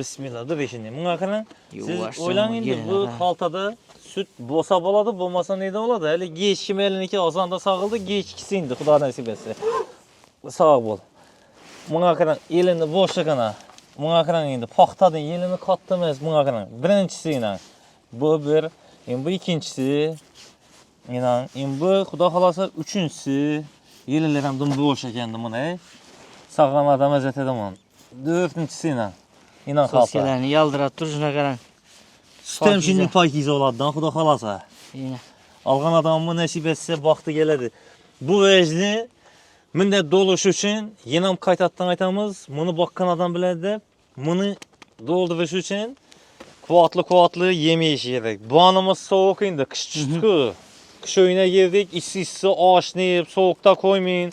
Bismillah dur şimdi. Buna kadar Yavaş siz oynayın bu haltada süt bosa boladı, bulmasa neydi oladı? Hele geçkim eliniki azanda sağıldı, geçkisi indi. Xuda nasip etse. Sağ ol. Buna kadar elini boşluğuna. Buna kadar indi. Paxtadın elini katlamaz buna kadar. Birincisiyle. Bu bir. Bu ikincisi. İnan. Bu Xuda xalasa üçüncüsü. Elinlerim dum boş ekendi buna. Sağlam adam əzət edəm onu. Dördüncüsüyle. İnan xalsa. Soskelerini yaldırat dur şuna qaran. Sütəm şimdi pakize oladdan Xuda xalasa. Yine. Alğan adamı nəsib etsə vaxtı gələdi. Bu vəcni mində doluş üçün yenəm qaytatdan aytamız. Bunu bakkan adam bilədi. Bunu dolduruş üçün kuvatlı yemək yedik. Bu anımız soğuk indi. Kış çıxdı. Kış oyuna girdik. İsti aşnayıb, soğukta koymayın.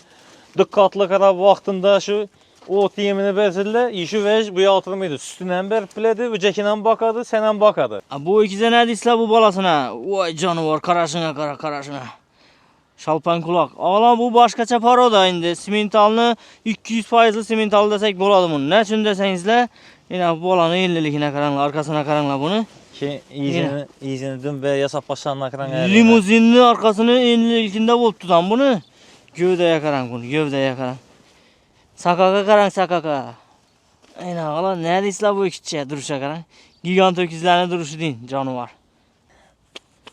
Diqqatlı qara vaxtında şu ot yemini bəzirlə, işi vəc bu yatırmaydı. Sütündən bər bilədi, öcəkindən bakadı, sənən bakadı. Bu ikize ne disla bu balasına? Vay canavar karaşına karaşına. Şalpan kulak. Ağlan bu başkaça paroda indi. Simentalını 200%'lı simental desek boladı bunu. Ne için desenizle? Yine bu olanı 50'likine karanla, arkasına karanla bunu. Ki iyisini dün və yasap başlarına kıran əlinə. Limuzinli arkasını 50'likinde bulup tutan bunu. Gövdeye karan bunu, gövdeye karan. Sakaka karan sakaka. Aynen ağlan ne disla bu ikişe duruşa karan. Gigant öküzlerine duruşu değil canavar.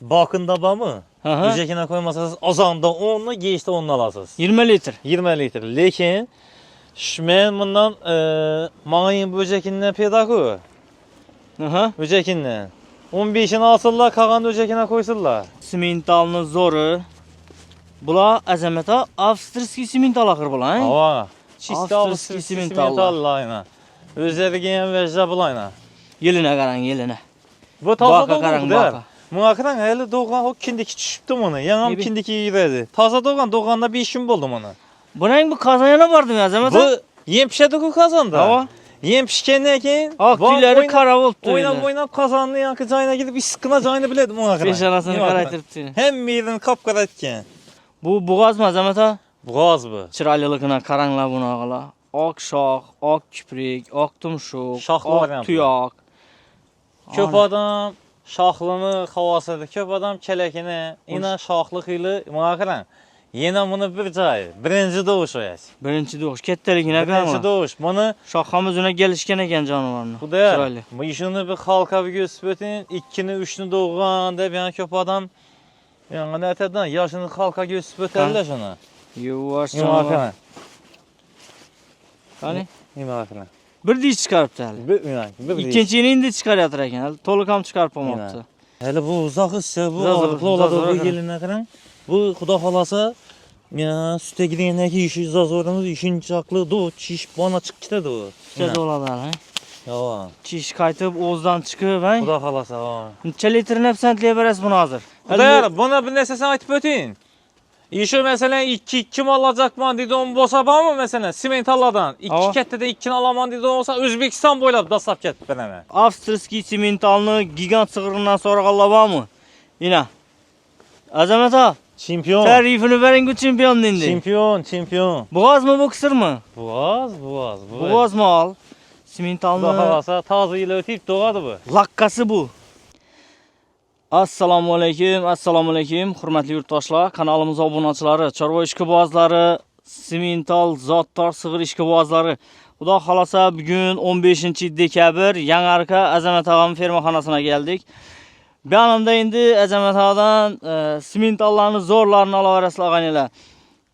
Bakında mı? Aha. Öcəkinə koymasanız azanda 10'la, geçdə 10'la alasınız. 20 litre. 20 litre. Lekin mən bundan mağayın bu öcəkindən peyda koy. Aha. Öcəkindən. 15'ini alsınlar, kalan öcəkinə koysunlar. Simentalını zoru. Bula əzəmətə avstriyski simental axır bula, he? Hava. Çisti Avstriyski avstriyski simentallayla. Özləri geyən vəcdə bulayla. Yelinə qaran, yelinə. Bu taza Baka doğru qaran, der. baka. Mağakıran hele doğan o kindiki düşüptüm onu. Yanam Gibi. kindiki yüredi. Taza doğanda 5 gün buldum onu. Bu ne bu kazanyana vardı ya əzəmətə? Bu yem pişedi o kazandı. Hava. Yem pişkenden ki. Ak tüyləri kara oldu. Oynap kazandı yankı cayına gidip iş sıkına cayını biledim mağakıran. Beş arasını qaraytırıb tüyünü. Hem miydin kapkara etken. Bu boğaz mı əzəmətə? Boğaz bu. Çıralılığına karanla bunu ağala. Ak şax, ak küprik, ak tumşuq, Şaxlı var ak yəni. tuyak. Köp adam şaxlını havasıdır. Köp adam kelekini. İnan şaxlıq ili mağakıran. Yine bunu bir cayı. Birinci doğuş oyası. Birinci doğuş. Kettelikine Birinci qarma. doğuş. Bunu Şaxam özünə gəlişkən əkən canavarını. bu da Çıraylı. bu işini bir halka bir göstərin. 2'ni 3'ünü doğan da bir köp adam. Yani ne eteden yaşını halka göstərirlər şuna. Yuvaş canavar. İmaqına. Hani? İmaqına. Bir diş çıxarıb təli. Bir İkincini indi çıxar yatır əkən. Tolukam çıxarpamaqdı. Hele bu uzaq hissə, bu Uzaq, ağırlıqlı oladı uzaq, bu uzaq. gelinə qıran. Bu xuda xalasa ya sütə gidəndəki işi zazorumuz işin çaqlı do çiş bana çıxdı o. Sütə doladı hə. Ya. Çiş qayıtıb ozdan çıxıb hə. Xuda xalasa. Ha. Neçə litrin həbsəntliyə verəs bunu hazır. Xuda buna bir nəsə aytıb ötün. İşi mesela 2 kim alacak man dedi on bosaba mı mesela simentalladan 2 Ava. kəttədə 2 alaman dedi olsa Özbekistan boylab dasap getdi bənəmə. Avstriyski simentalını gigant sığırından sonra qallaba mı? Yine. Əzəmət ağa. Çempion. Tərifini verin bu çempion indi. Çempion. Boğaz mı bu kısır mı? Boğaz. Boğaz mı al? Simentalını. Baxasa tazı ilə ötüb doğadı bu. Lakkası bu. Assalamu aleyküm, hürmetli yurttaşlar, kanalımıza abunəçiləri, çarva işqibazları, simental zatlar, sığır işqibazları. Bu da xalasa bugün 15 dekabr Yanarka Əzəmət ağamın fermaxanasına geldik. Bir anımda indi Əzəmət ağadan simentallarını zorlarını alaverəsli ağan ilə.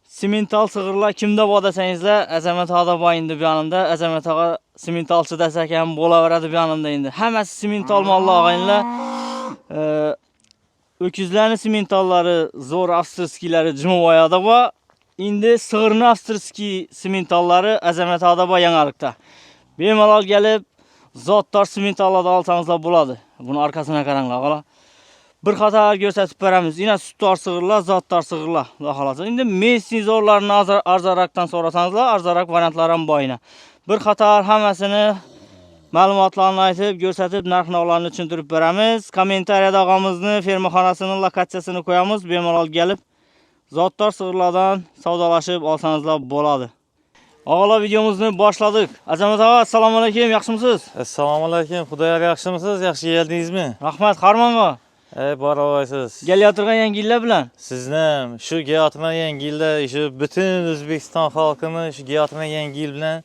Simental sığırlar kimdə var desənizlə Əzəmət ağada var indi bir anımda. Əzəmət ağa simentalçı desəkən bola verədi bir anımda indi. Həməsi simental mallı ağan ilə. Öküzlərin simentalları zor avstriyskiləri Cumhuriyada var. İndi sığırın avstriyski simentalları Əzəmət ağada var Yanarlıqda. Bemalal gəlib zatlar simentallarda alsanızla buladı. Bunun arkasına qaranla ağala. Bir xatar göstərib verəmiz. Yine sütlar sığırlar, zatlar sığırlar. İndi Messi zorlarını arzaraktan sorasanızla arzarak variantların boyuna. Bir xatar həməsini məlumatlarını aytıb, göstərib narx-navlarını üçündürüb verəmiz. Kommentariyada ağamızın fermaxanasının lokasiyasını koyamız. Bemalal gəlib zatlar sığırlardan savdalaşıb alsanızla boladı. Ağalar videomuzni boshladik. Azamat ağa, assalomu alaykum, yaxshimisiz? Assalomu alaykum. Xudoyor yaxshimisiz? Yaxshi keldingizmi? Rahmat, Harmonga. Barobaysiz. Kelayotgan yangi yillar bilan. Sizni shu Giyatına yangi yilda shu bütün O'zbekiston xalqini shu Giyatına yangi yil bilan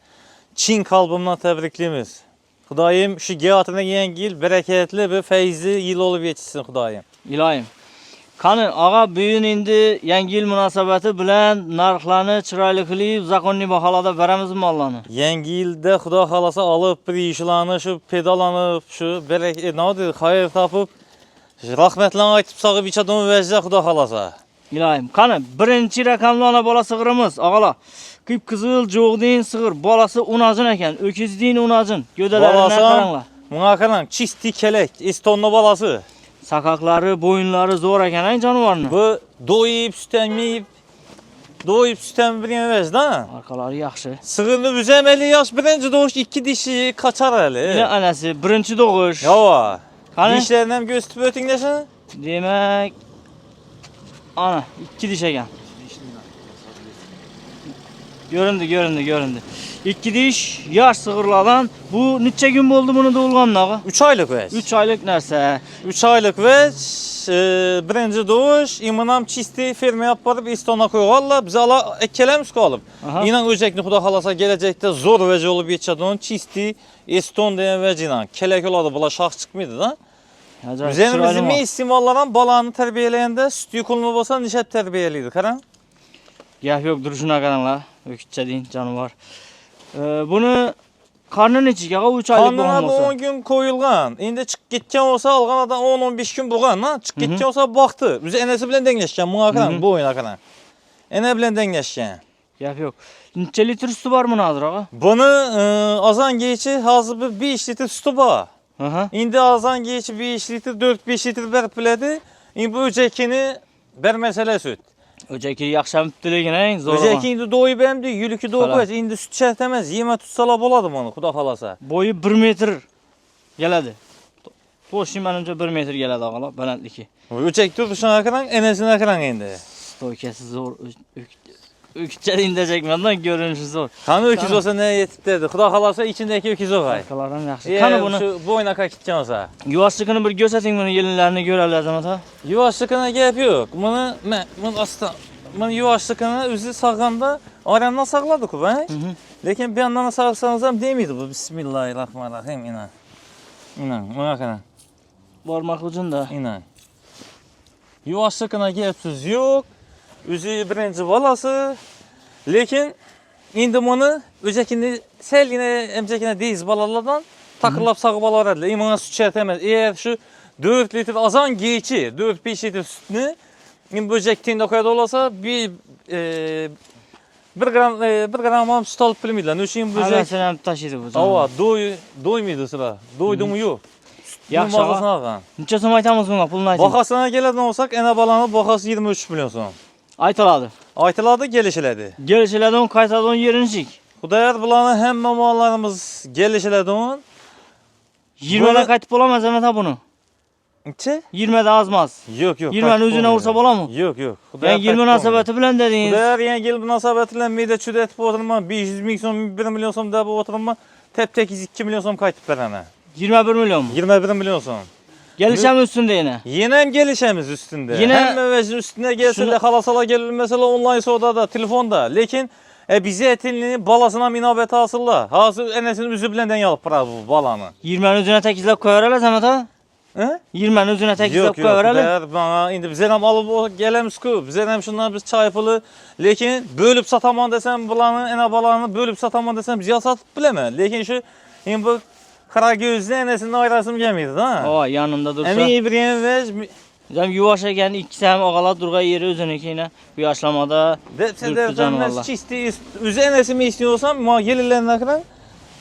chin qalbimdan tabriklaymiz. Xudoyim shu Giyatına yangi yil bereketli ve feyzli yil olib yetishsin Xudoyim. Iloyim. Qani, ağa, bugun endi yangi yil munosabati bilan narxlarni chiroyli qilib, zakonli baholarda beramizmi mollarni? Yangi yilda Xudo xolasa olib bir ishlarni shu pedalanib, shu xayr topib, rahmatlarni aytib sog'ib ichadigan vajda Xudo xolasa. Iloyim. Qani, birinchi raqamli ona bola sig'irimiz, ağalar. Qip-qizil jo'g'din sig'ir, bolasi unajin ekan, o'kizdin unajin. Gövdalaridan qaranglar. Bunga qarang, chisti kelek, estonna bolasi. Sakaqlari, bo'yinlari zo'r ekan, jonivorni. Bu do'yib, süt emmeyen vajda. Arqalari yaxshi. Sig'irni uzameli yosh birinchi doğuş 2 dişi kaçar hali. Yine anasi birinchi doğuş. Yova. Qani? Dişlerini ham göstib o'tinglasin. Demak, ana 2 diş ekan. Göründü. 2 diş yaş sig'irlardan. Bu necha kun bo'ldi buni tug'ilganiga, ağa? 3 aylık vej. 3 oylik narsa. 3 aylık vej. Birinchi doğuş. İmanam chisti ferma yapıp barib estona qo'yganlar. Biz ala ikkalamiz qolib. İnan o'jakni Xudo xolasa kelajakda zo'r vej olib yetishadigan chisti eston degan vej inan. Kelak oladi, bular shoh chiqmaydi-da. Üzerimizin istimallardan balağını terbiyeleyende süt yıkılma olsa nişep terbiyeliydi. Karan? Gap yo'q, duruşuna qaranglar. O'kitcha deyin jonivor. Buni qarni nechiga? 3 oylik bo'lgan bo'lsa. 10 gün koyulgan. Endi chiqib ketgan olsa algan adam 10-15 gün bo'lgan, ha? Chiqib ketgan olsa baxtı. Biz enesi bilan denglashgan, bunga qarang, bu o'yina qarang. Ene bilan denglashgan. Gap yo'q. Necha litr suti bor buni hozir, ağa? Buni azan geçi hazır bir 5 litr suti bor. Endi azan geçi 5 litr, 4-5 litr berib biladi. Endi bu o'jakini bir mesele süt. O'jaki yaxshamibdi lekin, zo'r. O'jaki endi do'yib hamdi, yuluki do'yib, endi süt shart emas, yema tutsalar bo'ladi buni, Xudo xolasa. Bo'yi 1 metr keladi. To'shi menimcha 1 metr keladi, ağalar, balandligi. O'jak turishini qarang, enesini qarang endi. Stoykasi zo'r. O'kitcha indajakmandan görünüşü zo'r. Qani öküz olsa ne yetib dedi. Xudo xolasa ichindagi öküz o'g'ay. Arqalari ham yaxshi. Qani buni shu bo'ynaqa ketgan olsa. Yuvoshligini bir ko'rsating, buni yelinlarini ko'ramiz, Azamat aka. Yuvoshligini gap yo'q. Buni aslan. Buni yuvoshligini o'zi sog'ganda oramdan sog'ladi-ku, ha? Lekin bir yandan sog'sangiz ham demaydi bu. Bismillahirrohmanirrohim inan. Buna qarang. Bormoq uchun-da. Inan. Yuvoshligini gap so'z yo'q. O'zi birinchi bolasi. Lekin endi buni o'jakini selgina emjakini deyiz bolalardan taqirlab sog'ib olaradilar. Buna süt shart emas. Eğer şu 4 litr azan geçi, 4-5 litr sütni bu o'jak tenda qo'yadi olsa, bir gram ham süt olib bilmaydilar. O'shin bu o'jak ham tashiydi bu. Ava, do'ymaydi sizlar. Do'ydimi yo'q. Yaxshi. Necha so'm aytamiz bunga? Pulni ayting. Bahasına keladigan olsak, ana balani bahası 23 milyon so'm. Aytiladi. Aytiladi, kelishiladi. Kelishiladigan, qaytadigan yerinchik. Xudoyor bularni hamma mollarimiz kelishiladigan. 20 dan qaytib bo'lamaz Azamat buni. Necha? 20 dan ozmas. Yo'q. 20 ni o'zini ursa bo'ladimi? Yo'q. Yangi yil munosabati bilan dedingiz. Xudoyor yangi yil munosabati bilan meda chuda etib o'tirman. 500 ming so'm, 1 million so'm deb o'tirman. Tep-tekiz 2 million so'm qaytib beraman. 21 millionmi? 21 million so'm. Gelişemiz üstünde yine. Yine hem gelişemiz üstünde. Yine hem vecin üstüne gelseler, halasala gelir mesela online sodada, telefonda. Lekin bize etinliğini balasına minabet asırlar. Hazır enesinin üzü bilenden yalıp bırak bu balanı. 20'nin üzerine tekizlep koyarlar Azamat ha? 20'nin üzerine tekizlep koyarlar. Yok. Bana indi bize hem alıp gelemiz ki. Bize hem şunlar biz çaypılı. Lekin bölüp sataman desem bulanı, ene balanı bölüp sataman desem biz satıp bileme. Lekin şu bu kara gözle enesinin ayrasım gelmeydi da. O yanında dursa. Emin İbrahim vec. Hem yuvaş eken ikisi hem ağalar durga yeri özüneki yine bu yaşlamada dürttü canım valla. Üzü enesi mi istiyorsan ma gelirlerine kadar?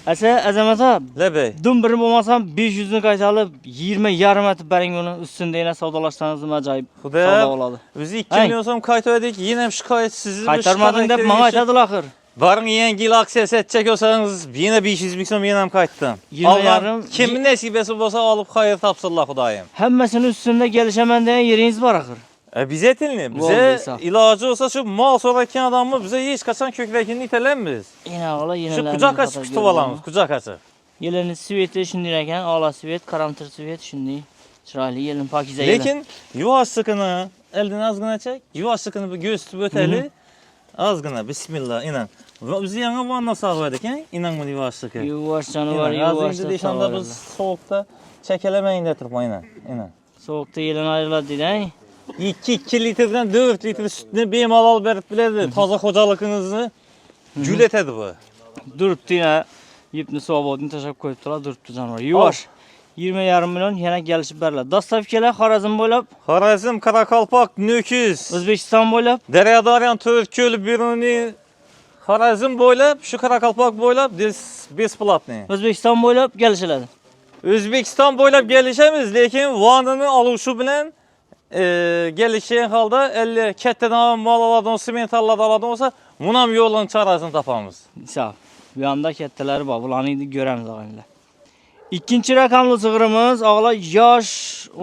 Ese Azamat abi. Lebey. Dün birini bulmasam 500'ünü kaytalıp 20 yarım etip berin onu üstünde yine savdalaştığınızda acayip savda oladı. Bizi 2 milyon so'm kayıt ödedik yine şikayetsiz. Kaytarmadın deyip bana aytadılar ahır. Barın yangi yıl aksiyas edecek olsanız yine 500 ming so'm yine kayıttım. 20 yarım. Kimin nesibesi olsa alıp hayır tapsırlar Xudayım. Hemmesinin üstünde gelişemen diyen yeriniz var ahır. Bizetilni. Bize Bo'ldiysa. ilacı olsa şu mal so'ragan adamı bize hech qachon ko'kragini itelenmiz. Yine ağla yine. Şu kucak açıp kutib olamiz, kucak açıp. Yelini sveti shunday ekan, ola svet, karamtir svet shunday. Chiroyli yelin pokiza yelin. Lekin yuvoshligini eldan ozgina chek, yuvoshligini bir göz tutib o'taylik. Ozgina bismillah inan. Biz yangi vanna sog'ib ekan, inan buni yuvoshlig'i. Yuvosh jonivar, yuvosh. Hozir deshanda biz sovuqda chekalamayın deb turibman inan. Sovuqda yelin ayrıladi deydi. 2 litrdan 4 litr sütni bemalol berib biladi. Toza xo'jaligingizni gul etadi bu. Duribdi yine. Yipni sovodini tashlab qo'yibdilar, duribdi jonivar. Yuvosh. 20,5 million yana kelishib beriladi. Dostavkalar Xorazm bo'ylab, Xorazm, Qoraqalpoq, Nukus, O'zbekiston bo'ylab, Daryodaryo, To'rtko'l, Beruniy, Xorazm bo'ylab, shu Qoraqalpoq bo'ylab besplatniy. O'zbekiston bo'ylab kelishiladi. O'zbekiston bo'ylab kelishamiz, lekin vanini oluvchi bilan gelişen holda 50 kattadan mal oladigan, sement oladigan bo'lsa, buni ham yo'lini chorasini topamiz. Sağ. Bu yanda kettalari bor. Bularni ko'ramiz og'aylar. Ikkinchi raqamli sig'irimiz og'lar yosh,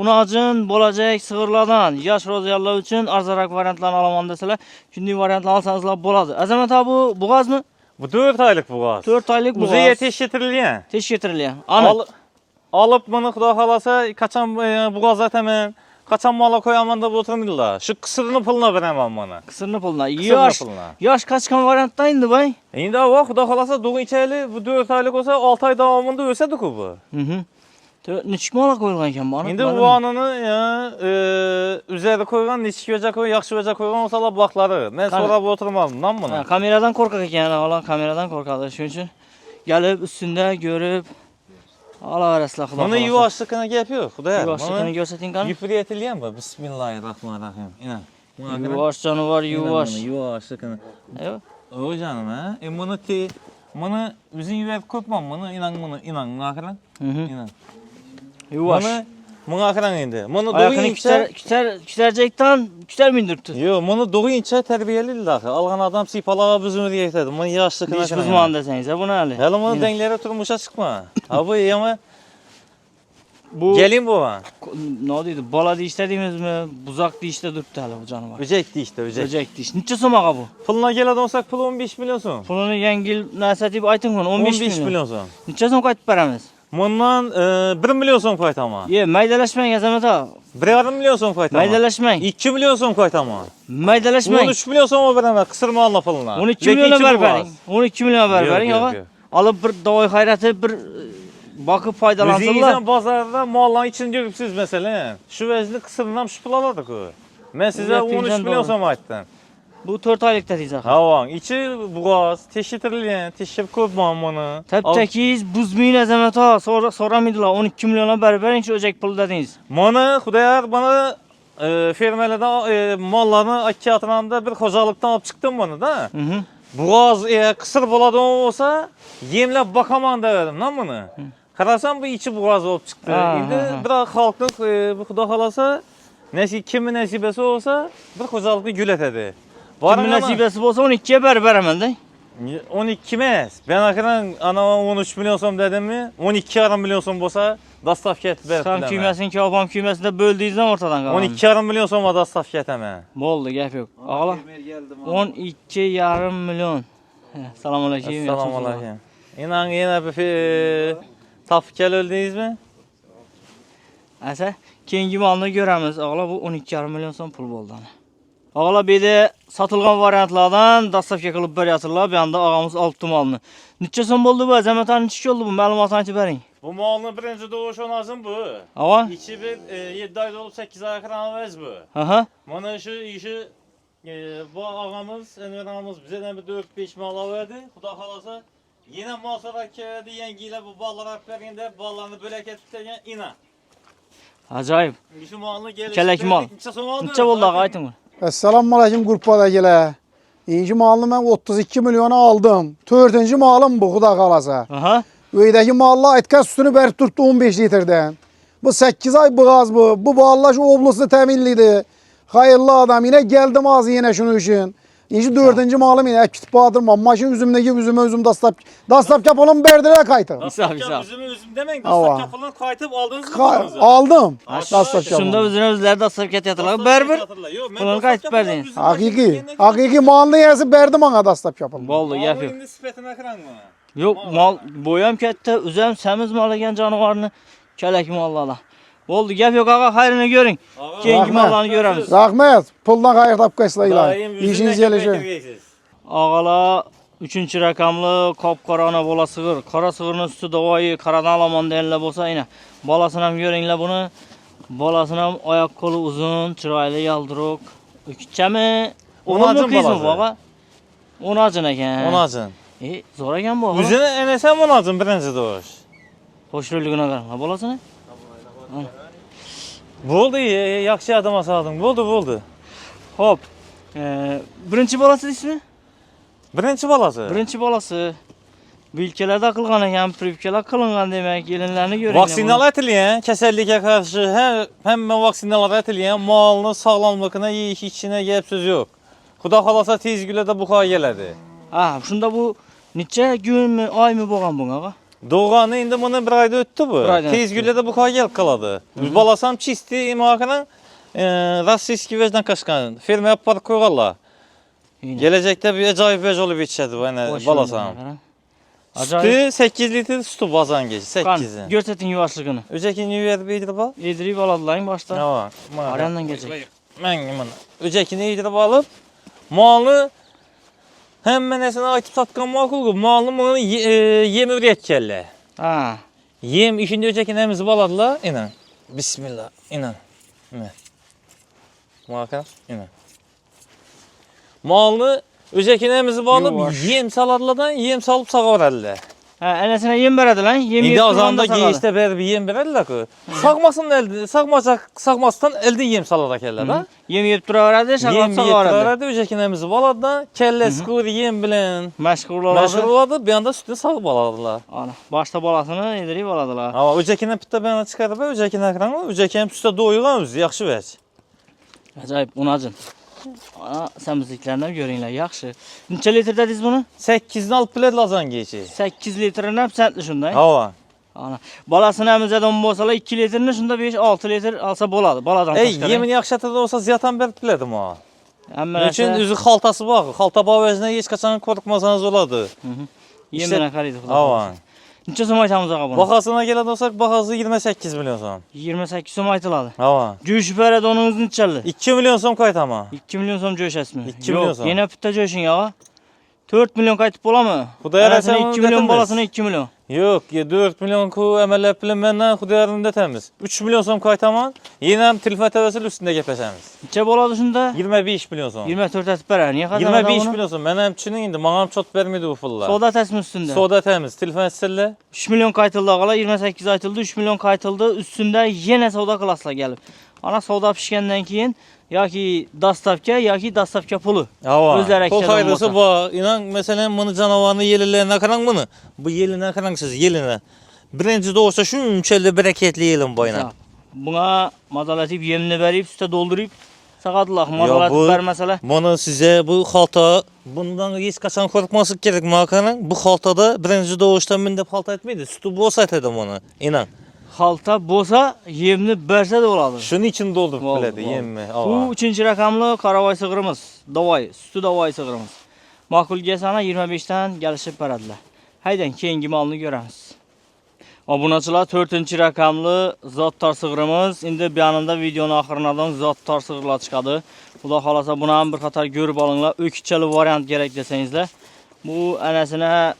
unajin bo'lajak sig'irlardan, yosh roziyallar uchun arzonroq variantlarni olaman desalar, shunday variantlarni olsangizlar bo'ladi. Azamat abi, bu bo'g'azmi? Bu 4 oylik bo'g'oz. 4 oylik bo'g'oz. Muzeya tekshirtirilgan. Tekshirtirilgan. Ana. Alıp bunu xudo xolasa qachon bo'g'oz ataman, qachon mola qo'yaman deb o'tirmanglar. Shu qisirni pulini beraman mana. Qisirni pulini. Yosh qachon variantda endi voy? Endi o xudo xolasa do'g'inchali bu 4 oylik bo'lsa 6 oy davomida o'sadi-ku bu. Nechik mola qo'yilgan ekan buni? Endi vonini üzeri qo'ygan, nechik vaja qo'ygan, yaxshi vaja qo'ygan bo'lsalar vaqtlari. Men so'rab o'tirmadim buni. Kameradan qo'rqaq ekan, ola kameradan qo'rqadi. Shuning uchun gelib üstünde görüp alaverasizlar xudo. Buni yuvoshligini gap yo'q, xudo. Yuvoshligini ko'rsating qani? Yupiratilgan bu. Bismillahirrohmanirrohim. Inan. Yuvosh jonivar, yuvosh. Yuvoshligini. Yo'q. O canım ha. Buni o'zing yurib ko'pman buni, inan buni qarang. Inan. Yuvosh. Buni qarang endi. Buni Ayaqını küter mindirdi. Yo'q, buni do'g'incha tarbiyalilar. Algan adam sipalaga buzuni aytadi. Buni yoshligini. Hiç buzman desangiz, bu ne hali? Hali buni denglari turmusha chiqma. Ha bu yama bu gelin bu. Ne deydi? Bola deyishda deymizmi? Buzaq deyishda turibdi hali bu jonivar. Böcek deyishdi, böcek. Böcek deyish. Necha so'maga bu? Puluna keladigan bo'lsak, pul 15 million so'm. Pulini yengil narsa deb ayting buni, 15 million so'm. Necha so'm qaytib beramiz? Bundan 1 million so'm qaytaman. Maydalashmang Azamat aka. 1,5 million so'm qaytaman. Maydalashmang. 2 million so'm qaytaman. Maydalashmang. 13 million so'm beraman, qisirma pulini. 12 million bering. 12 million bering, og'a. Olib bir dovoy hayrati bir bakıp faydalansınlar. O'zingiz bozorda mollarni ichini yuribsiz masalan. Shu vazni qisirni ham shu pul oladi-ku. Men sizga 13 million so'm aytdim. Bu 4 oylikda deysiz. Havon, ichi bo'g'oz, tekshirtirilgan, tekshirib ko'rman buni. Teptekiz buzmayın Azamat aka, so'ramaydilar. 12 million bering shu o'jak pul dedingiz. Mana xudoyor, bana fermalardan mollarni akkaatramda bir xo'jalikdan olib chiqdim buni da. Bo'g'oz qisir bo'ladigan bo'lsa, yemlab boqaman dedim, men buni. Qarasam bu ichi bo'g'oz bo'lib chiqdi. Endi bir xalqni bu xudo xolasa, kimning nasibasi bo'lsa, bir xo'jalikni gul etadi. Kimin nasibasi bo'lsa 12 ga beraman-da. 12 emas. Ben akadan ana 13 million so'm dedimmi? 12,5 million so'm bo'lsa, dostavka etib berib Sen kuymasini kabam kuymasida bo'ldingizdan ortadan qoldi. 12,5 million so'mga dostavka etaman. Bo'ldi, gap yo'q. Og'la 12,5 million. Assalomu alaykum. Assalomu alaykum. Yana bir topib keldingizmi? Asa, keyingi molni ko'ramiz. Og'la bu 12,5 million so'm pul bo'ldi. Og'la bu yerda sotilgan variantlardan dostavka qilib beryapsizlar. Bu yanda og'amiz olibdi molni. Necha so'm bo'ldi bu? Azamat aka necha bo'ldi bu? Ma'lumotni aytib bering. Bu molni birinchi doğuşu lazım bu. Ava? İçi bir 7 ay dolup 8 ay kıramız bu. Aha. Bana şu işi bu ağamız, Enver ağamız bize de bir 4-5 mal verdi. Xudo xolasa yine mal sonra keldi yengiyle bu ballar vergende ballarını bölek etip degan ina. Ajoyib. Şu malını gelip Kelek mal. Necha bo'ldi ağa ayting. Assalamu alaykum gruppadagilar. İkinci malını ben 32 milyona aldım. 4. malım bu xudo xolasa. Aha. Öydəki mallar aytqan sütünü bərib tutdu 15 litrdən. Bu 8 ay boğaz bu. Bu ballar şu oblusunu təminliydi. Hayırlı adam. Yine geldim az yine şunun için. İnci 4-cü malım yine kitip bağdırmam. Maşın üzümdeki üzüme üzüm dastap yapalım berdirə kaytır. İsaf, isaf. Üzüm demeyin. Ava. Dastak yapılan kaytıp aldınız mı? Aldım. Aşağı Dastap aşağı. Şunda yapalım. özünə özləri dastlap yatırlar. Bərber. Bunları qayıtıb bərdin. Hakiki malını yersi berdi bana dastap yapalım. Vallahi gəp yox. Şimdi sifetine kıran mı? Yox, mal boyam kətdə, üzəm səmiz malagan canavarını kələk mallala. Oldu, gəp yox ağa, xayrını görün. Keyinki Rahmet. mallarını görəmiz. Rahmet. Puldan qayıq tapqasla ilahi. İşiniz gelişir. Ağala 3-cü rəqamlı qapqara ana bola sığır. Qara sığırın üstü davayı, qaradan alaman deyənlə bolsa yenə. Balasını hem görünlə bunu. Balasını hem ayak kolu uzun, çıraylı yaldırıq. Öküçəmi? Onacın Kız mı balası. bağa? Onacın əkən. Onacın. Zora gən bu ağa. Üzüne enesem onacın birinci doğuş. Hoş rölüğünə qarma. Balasını? Buldu yaxşı adıma saldın. Buldu. Hop. Birinci balası ismi? Birinci balası. Birinci balası. Bu ülkelerde kılgan eken, privkeler kılıngan demek, gelinlerini görün. Vaksinal etiliyen, keserliğe karşı hemen vaksinal etiliyen malının sağlamlığına, yiyik içine gelip söz yok. Xuda xalasa tez gülə də bu xaya gelədi. Ha, şunda bu neçə gün mü, ay mı boğan buna? Doğanı indi bunu bir ayda ötdü bu. Bir aydan Tez ötdü. gülə də bu xaya gelib qaladı. Balasam çisti imakının Rossiyski vecdən qaşqan. Fermaya park koyğarlar. Gelecekte bir acayip vec olub yetişədi bu yəni balasam. Sütü 8 litre sütü bazan geci 8'i. Görsetin yuvaşlığını. Öceki New Year bir bal. Yedirip aladılar başta. Ne var? Arayandan gelecek. Mən bunu. Öcekini yedirip alıp malı hemen esine aytıp satkan makul malı bunu yem üretkelle. Ha. Yem işinde öcekini hemizi baladılar. İnan. Bismillah. İnan. Ne? Makar. İnan. Malını öcekini hemizi bağlayıp Yuvaş. yem saladılardan yem salıp sağa verdiler. Ha, enesine yem veredi lan. Yem İndi yiyip azanda duranda sağladı. geçte bir yem verirler ki. Sağmasın elde, sağmasından elde yem salarak eller ha. Yem yiyip dura veredi, Yem şakalıp sağa veredi. yetirərdi, öcekinemizi baladı, kelle skur yem bilen Meşgul meşhur oladı. oladı, bir anda sütünü sağ baladılar. Ana, başta balasını yedirip aladılar. Ama öcekine pitte bana çıkarıp, öcekine kıranı, öcekine sütü doyulan özü, yaxşı vəc. Acayip unacın. Ana, səmizliklərindən görünlər, yaxşı. Neçə litrdədiz bunu? 8'den alıp bile lazan geçi. 8 litrdən səntli şunda. Hava. Ana, balasını əmizədən bolsalar 2 litrini şunda 5-6 litr alsa boladı. Baladan Ey, başqa. yemin yaxşatı da olsa ziyatan bir biledim o. Əmmələsə Üçün üzü xaltası var, xalta bağ heç kaçan korkmasanız oladı. yeminə qarıydı. Hava. Neçə sum aytamız ağa bunu? Bakasına gelen olsak bakası 28 milyon son. 28 sum aytıladı. Hava. Göyüş bərəd onun neçəli? 2 milyon son kaytama. 2 milyon som göyüş əsmi. 2 milyon som. Yenə pütdə göyüşün yağa. 4 milyon qayıtıb bola mı? Xudayar Ərəsinə Həsən 2 milyon onu balasına 2 milyon. Yok, 4 milyon ku əmələ bilim məndən Xudayarın temiz. 3 milyon son kaytaman. Yine telefon təvəssül üstünde gəpəsəmiz. Neçə boladı şunda? 25 milyon son. 24 əsb bərə. Niyə qazandı 25 bunu? milyon son. Mənim üçün indi mağam çok vermedi bu pullar. Soda təsmi üstündə. Soda temiz. Telefon etsələ. 3 milyon qaytıldı ağala, 28 aytıldı, 3 milyon qaytıldı. Üstündə yenə soda klasla gəlib. Ana soda pişkəndən keyin ya ki dastavka, ya ki dastavka pulu. Hava. Özləri Pul əkədən faydası olsa. var. İnan mesela bunu canavarını yelilərine karan bunu. Bu yeline karansız yeline. Birinci de olsa şu ümçelde bereketli yelin boyuna. Buna mazalatib yemini verib, üstə doldurub sağadılar. Mazalatib bu- verməsələ. Bunu size bu halta bundan hiç kaçan korkması gerek makanın. Bu haltada birinci doğuşta mündep halta etmeydi. Sütü bu olsa ededim onu. İnan. Xalta bolsa yemini bərsə də oladı. Şunun için doldurup Vallahi, biledi vallahi. yemmi. Bu 3-cü rəqamlı qaravay sığırımız. Davay, sütü davay sığırımız. Makul Gesana 25-dən gəlişib bərədilər. Haydən keyingi malını görəmiz. Abunəçilər 4-cü rəqamlı zattar sığırımız. İndi yanında videonun axırınadan zattar sığırlar çıxadı. Bu da xalasa buna bir qatar görüb alınlar. Öküçəli variant gərək desənizlər. Bu ənəsinə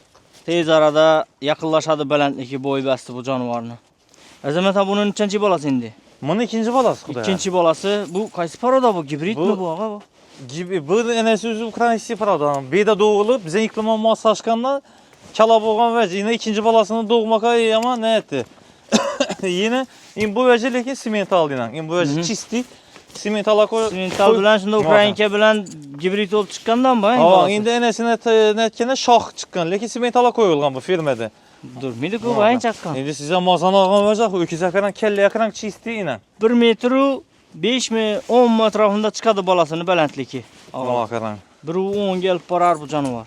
tez arada yaxınlaşadı beləndiki boyu bəsti bu canavarını. Əzəmət ha bunun neçənci balası indi? Bunun ikinci balası Xudayar. İkinci balası. Bu Kaysparo da bu, gibrit mi bu ağa bu? Gibi bu enesi üzü Ukraynası paradan. Bir de doğulup bize yıkılma masaşkanla Kalaboğan ve yine ikinci balasını doğmaka iyi ama ne etti? Yine bu vece lekin simental dinan. Bu vece çisti simentala koy. Simental bilen şimdi Ukrayinke bilen gibrit olup çıkkandan bu. Aa indi enesine netkene şah çıkkan. Lekin simentala koyulgan bu firmada. Dur miydi bu bayın çakkan? Şimdi size mazana ağam olacak. Öküz akaran kelle yakaran çisti yine. 1 metru 5 mi 10 mu etrafında çıkadı balasını belentliki. Ağam akaran. Bir 10 gelip barar bu canavar.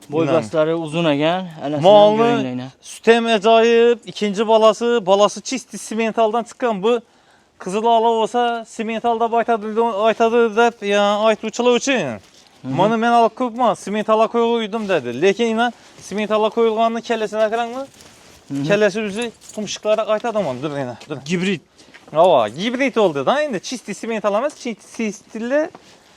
Boy İnan. basları uzun ekan. Malını sütem acayip. İkinci balası çisti simentaldan çıkan bu Kızıl ala olsa simentalda aytadı dep ya aytuvchilar uchun. Mana men olib ko'pman, simentala qo'yildim dedi. Lekin ina simentala qo'yilganini kellesine qarangmi? Kellesi o'zi tumshuqlari aytadi mana, dur ina, dur. Gibrid. Ava, gibrid oldu da endi chisti simental emas, chisti stille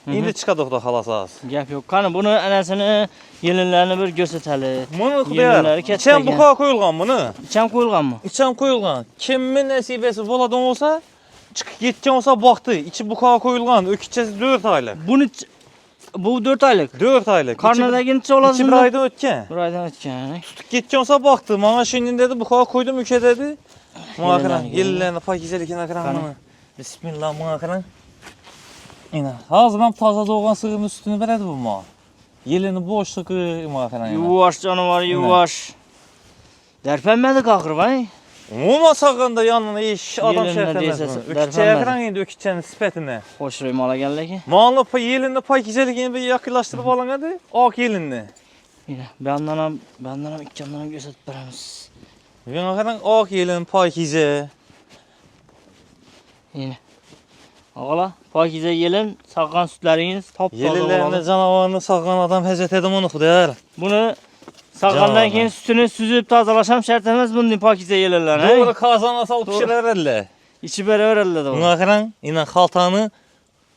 endi chiqadi xudo xolasa. Gap yo'q. Qani buni anasini yelinlarini bir ko'rsatali. Buni Yelinlari xudoyar, katta icham ekan. buqa qo'yilgan buni. Icham qo'yilganmi? İçam qo'yilgan. Kimning nasibasi bo'ladigan olsa, chiqib ketgan olsa baxtı. İçi buqa qo'yilgan, o'kichasi 4 oylik. Bu 4 aylık. 4 oylik. Karnadagicha oladi. İçi bir ayda o'tgan. Bir aydan o'tgan. Tutib ketgan olsa baxtı. Mana shundan dedi, buqa qo'ydim, uka dedi. Mana qarang, yillarni pokizaligini qarang mana. Bismillah, mana qarang. Ina, hozir ham toza doğan sığırın üstünü beradi bu mal. Yelini bo'shlig'i, mana qarang. Yuvaş canavar, yuvaş. Derpenmedi kakır vay. Umuman sağganda yanına iş adam Yelini şertemez deyse, bunu. derpen Öküçeye verdi. qarang endi öküçenin sifetine. Hoşroy mala geldi. Malını yelini pokizaligini bir yakınlaştırıp alın hadi. Ak yelini. Yine benden hem iki yandan gösterip beremiz. Yana qarang ak yelin pokize. Yine. Ağala, pakize gelin, sağan sütleriniz top toza Yelilerini olalı. canavarını sağan adam hezet edim onu xudayar. Bunu sağandan Canavar. keyin sütünü süzüp tazalaşam şart emez bunun pakize gelirler. Doğru kazana salıp Doğru. pişirer elle. İçi beraber elde de var. Buna qarang, ina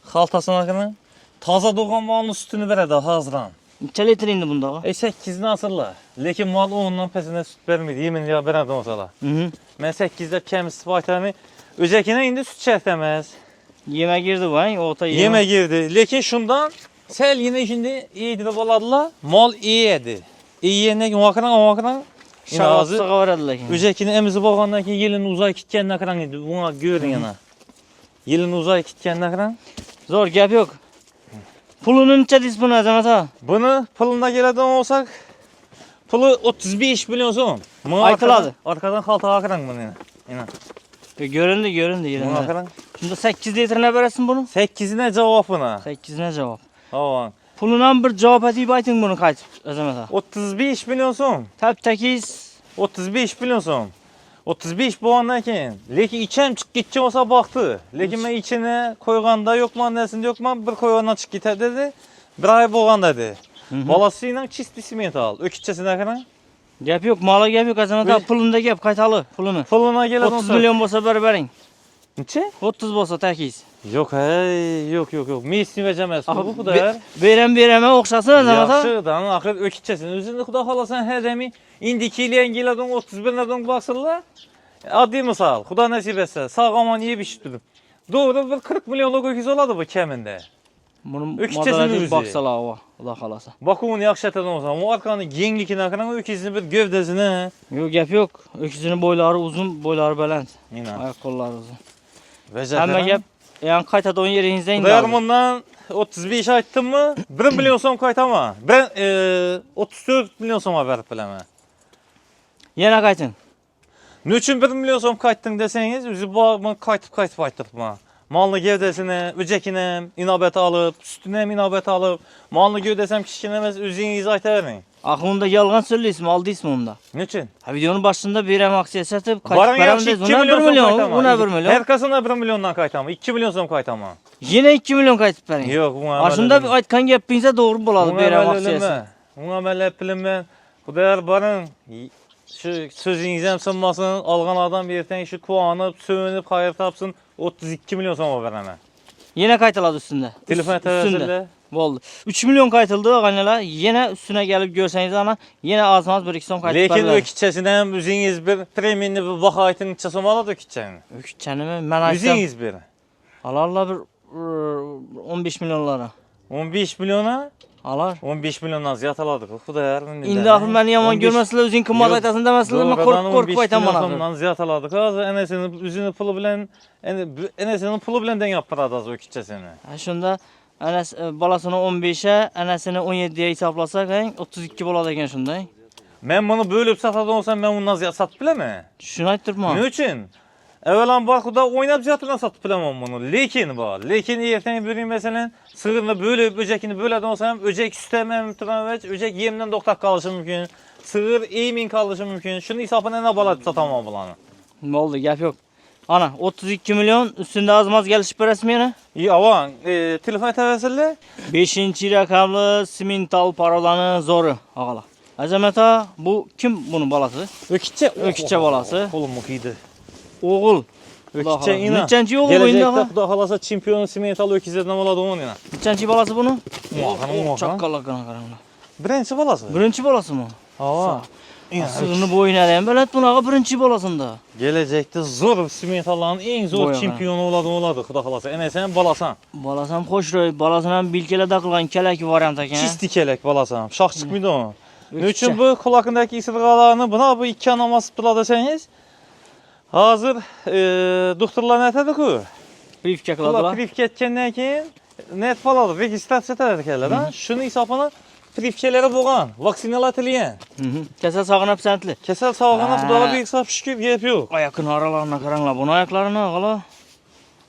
xaltasına qarang. Taza doğan malın sütünü veredi hazıran. Neçə litr indi bunda? 8'ini asırlar. Lekin mal ondan pesine süt vermedi. Yemin ya verədim olsalar. Mən 8'də kəmis baytarını özəkine indi süt çəkdəməz. Yeme girdi vay, ota yeme. Yeme girdi. Lekin şundan sel yine şimdi iyiydi de baladılar. Mal iyiydi. İyiyene vakıran Şağası var edilir. özəkini emizi bağlandan ki yelin uzay kitkəndən qıran idi. Buna görün yana. Yelin uzay kitkəndən qıran. Zor gap yok. Pulunun neçə dis bunu Azamat ha? Bunu puluna geleden olsak pulu 35 milyon son. Aytıladı. Arkadan haltağa qıran bunu yana. Yana. Göründü Buna yerinde. qıran. Şimdi 8 litrine veresin bunu. 8'ine cevabına. 8'ine cevap. Avan. Pulundan bir cevap edip aytın bunu kayıt Azamat ha. 35 milyon son. Tep 8. 35 milyon son. 35 bu andan keyin. Lekin içem çık gitçe olsa baktı. Lekin ben içine koyganda yok mu annesinde yok mu bir koygandan çık gitar dedi. Bir ay boğan dedi. Balasıyla çisti siment al. Ökütçesine kadar. Gap yok, mala gap yok Azamat ha. Öyle- Pulunda gap kaytalı pulunu. Puluna gelen 30 olsa. milyon bolsa berin. Neçe? 30 bolsa 8. Yok hey yok. Mesni veremez. Bu kadar. Vereme okşasın Azamat ha. Yaxşıdan axır ökütçesini. Özünü xuda xalasan hər dəmi indiki iləyən giladın 31 nədən baxsınlar. Adi misal, xuda nəsib etsə, sağ aman yeyib işitdim. Doğru bir 40 milyonluq öküz oladı bu kəmində. Bunun Ökütçesinin madalacı özü. baksalar o. Allah kalasa. Bakımını yaxşı ətədən olsa, o arkanın genlikini axıran öküzünü bir gövdəsinə. Yok gap yok. Öküzünün boyları uzun, boyları belend. İnan. Ayak kolları uzun. Vəcət. Hemen gap. Yani kaytada 10 yerinizde indi. Dayarmandan 35 aytdım mı? 1 milyon som qaytama. Ben 34 milyon soma verib biləmə. Yine kaytın. Ne üçün 1 milyon som qaytdın desəniz, üzü bağımı qaytıb aytdırma. Malını gövdəsinə, öcəkinə inabət alıb, sütünə inabət alıb, malını gövdəsəm kişkinəməz özünüz aytarın. Aklımda yalan söylüyorsun, aldı ismi onda. Ne üçün? Ha videonun başında bir em aksiye satıp kayıp Varan yaxşı paramda 2 buna 1 milyon som milyon, qaytama. buna 1 milyon. Hər kasına 1 milyondan qaytama, 2 milyon som qaytama. Yine 2 milyon kayıp verin. Yox, bu Aslında bir aytkan yapınca doğru buladı bir em aksiyesi. Buna əməl bilim mən. Xudayar barın şu sözünüzəm sınmasın, alğan adam bir yerdən işi kuanıb, sövünüb, xayır tapsın, 32 milyon som verəmə. Yine kayıtladı üstünde. Telefon tərəzirlə. Oldu. 3 milyon kayıtıldı ağanyalar. Yine üstüne gelip görseniz ana yine azmaz bir 2 son kayıt Lekin verirler. öküçəsindən özünüz bir preminli bir bax aytın içə somalı öküçəni. Öküçenimi ben açsam. Özünüz bir. Alarlar bir 15 milyonlara. 15 milyona, Alar. 15 milyondan ziyat aladıq. Xudayar. İndi axı məni yaman görməsələr, özün kımad aytasın deməsələr, mən qorxub aytam bana. Ondan ziyat aladıq. Az enəsinin üzünü pulu bilən, enəsinin pulu biləndən yapıradı az öküçəsini. Ha şunda Enes balasını 15'e, enesini 17'ye hesaplasaq, 32 boladı ekan şunda. Mən bunu bölüb satadan olsam mən bundan ziyat sat biləmə. Şunu aytdırma. Ne üçün? Evvelen Baku'da oynap jatırdan satıp bilemem bunu. Lekin var. Lekin erten bir mesela sığırını böyle öcekini böyle olsam öcek sütemem tutamam öcek yemden doktak kalışı mümkün. Sığır eğimin kalışı mümkün. Şunu hesabına ne balat satamam bulanı. Ne oldu gap yok. Ana 32 milyon üstünde azmaz gelişip resmi yana. İyi avan telefon tevessülle. 5. rakamlı simental parolanı zoru ağala. Azamet ağa bu kim bunun balası? Ökütçe balası. Kolum mukiydi. Oğul. Ökütçe ina. Nechanchi oğul oyunda Gelecekte ağa? Xudo xolasa chempion simental öküzlerden oladı onun ina. Nechanchi balası bunu? Muhakkak. Çakkallakana qaranglar. Birinci balası. Birinci balası mı? Ava. Sığını boyuna deyim. Belet bunağa birinci balasında. Gelecekte zor simentalların en zor Boyagan. çempionu oladı Xudo xolasa. Enesen balasan. Balasam hoşroy. Balasından bilkele takılgan kelek variant ekan. Çisti kelek balasam. Şah çıkmıydı o. Ne Ökütçe. için bu kulakındaki isirgalarını buna bu iki anama sıptıla deseniz. Hazır doktorlar ne dedi ki? Brief Kulak çakıladılar. prif ketkenden keyin net baladı. Registrasiya tədərkələr. Şunu hesabına prifkeleri boğan, vaksinalar tiliyen. Kesel sağınap sentli. Kesel sağlığına Ha. Xudoga bir hesab şükür gep yok. Ayakın aralarına qaranglar. Bunun ayaklarına ağala.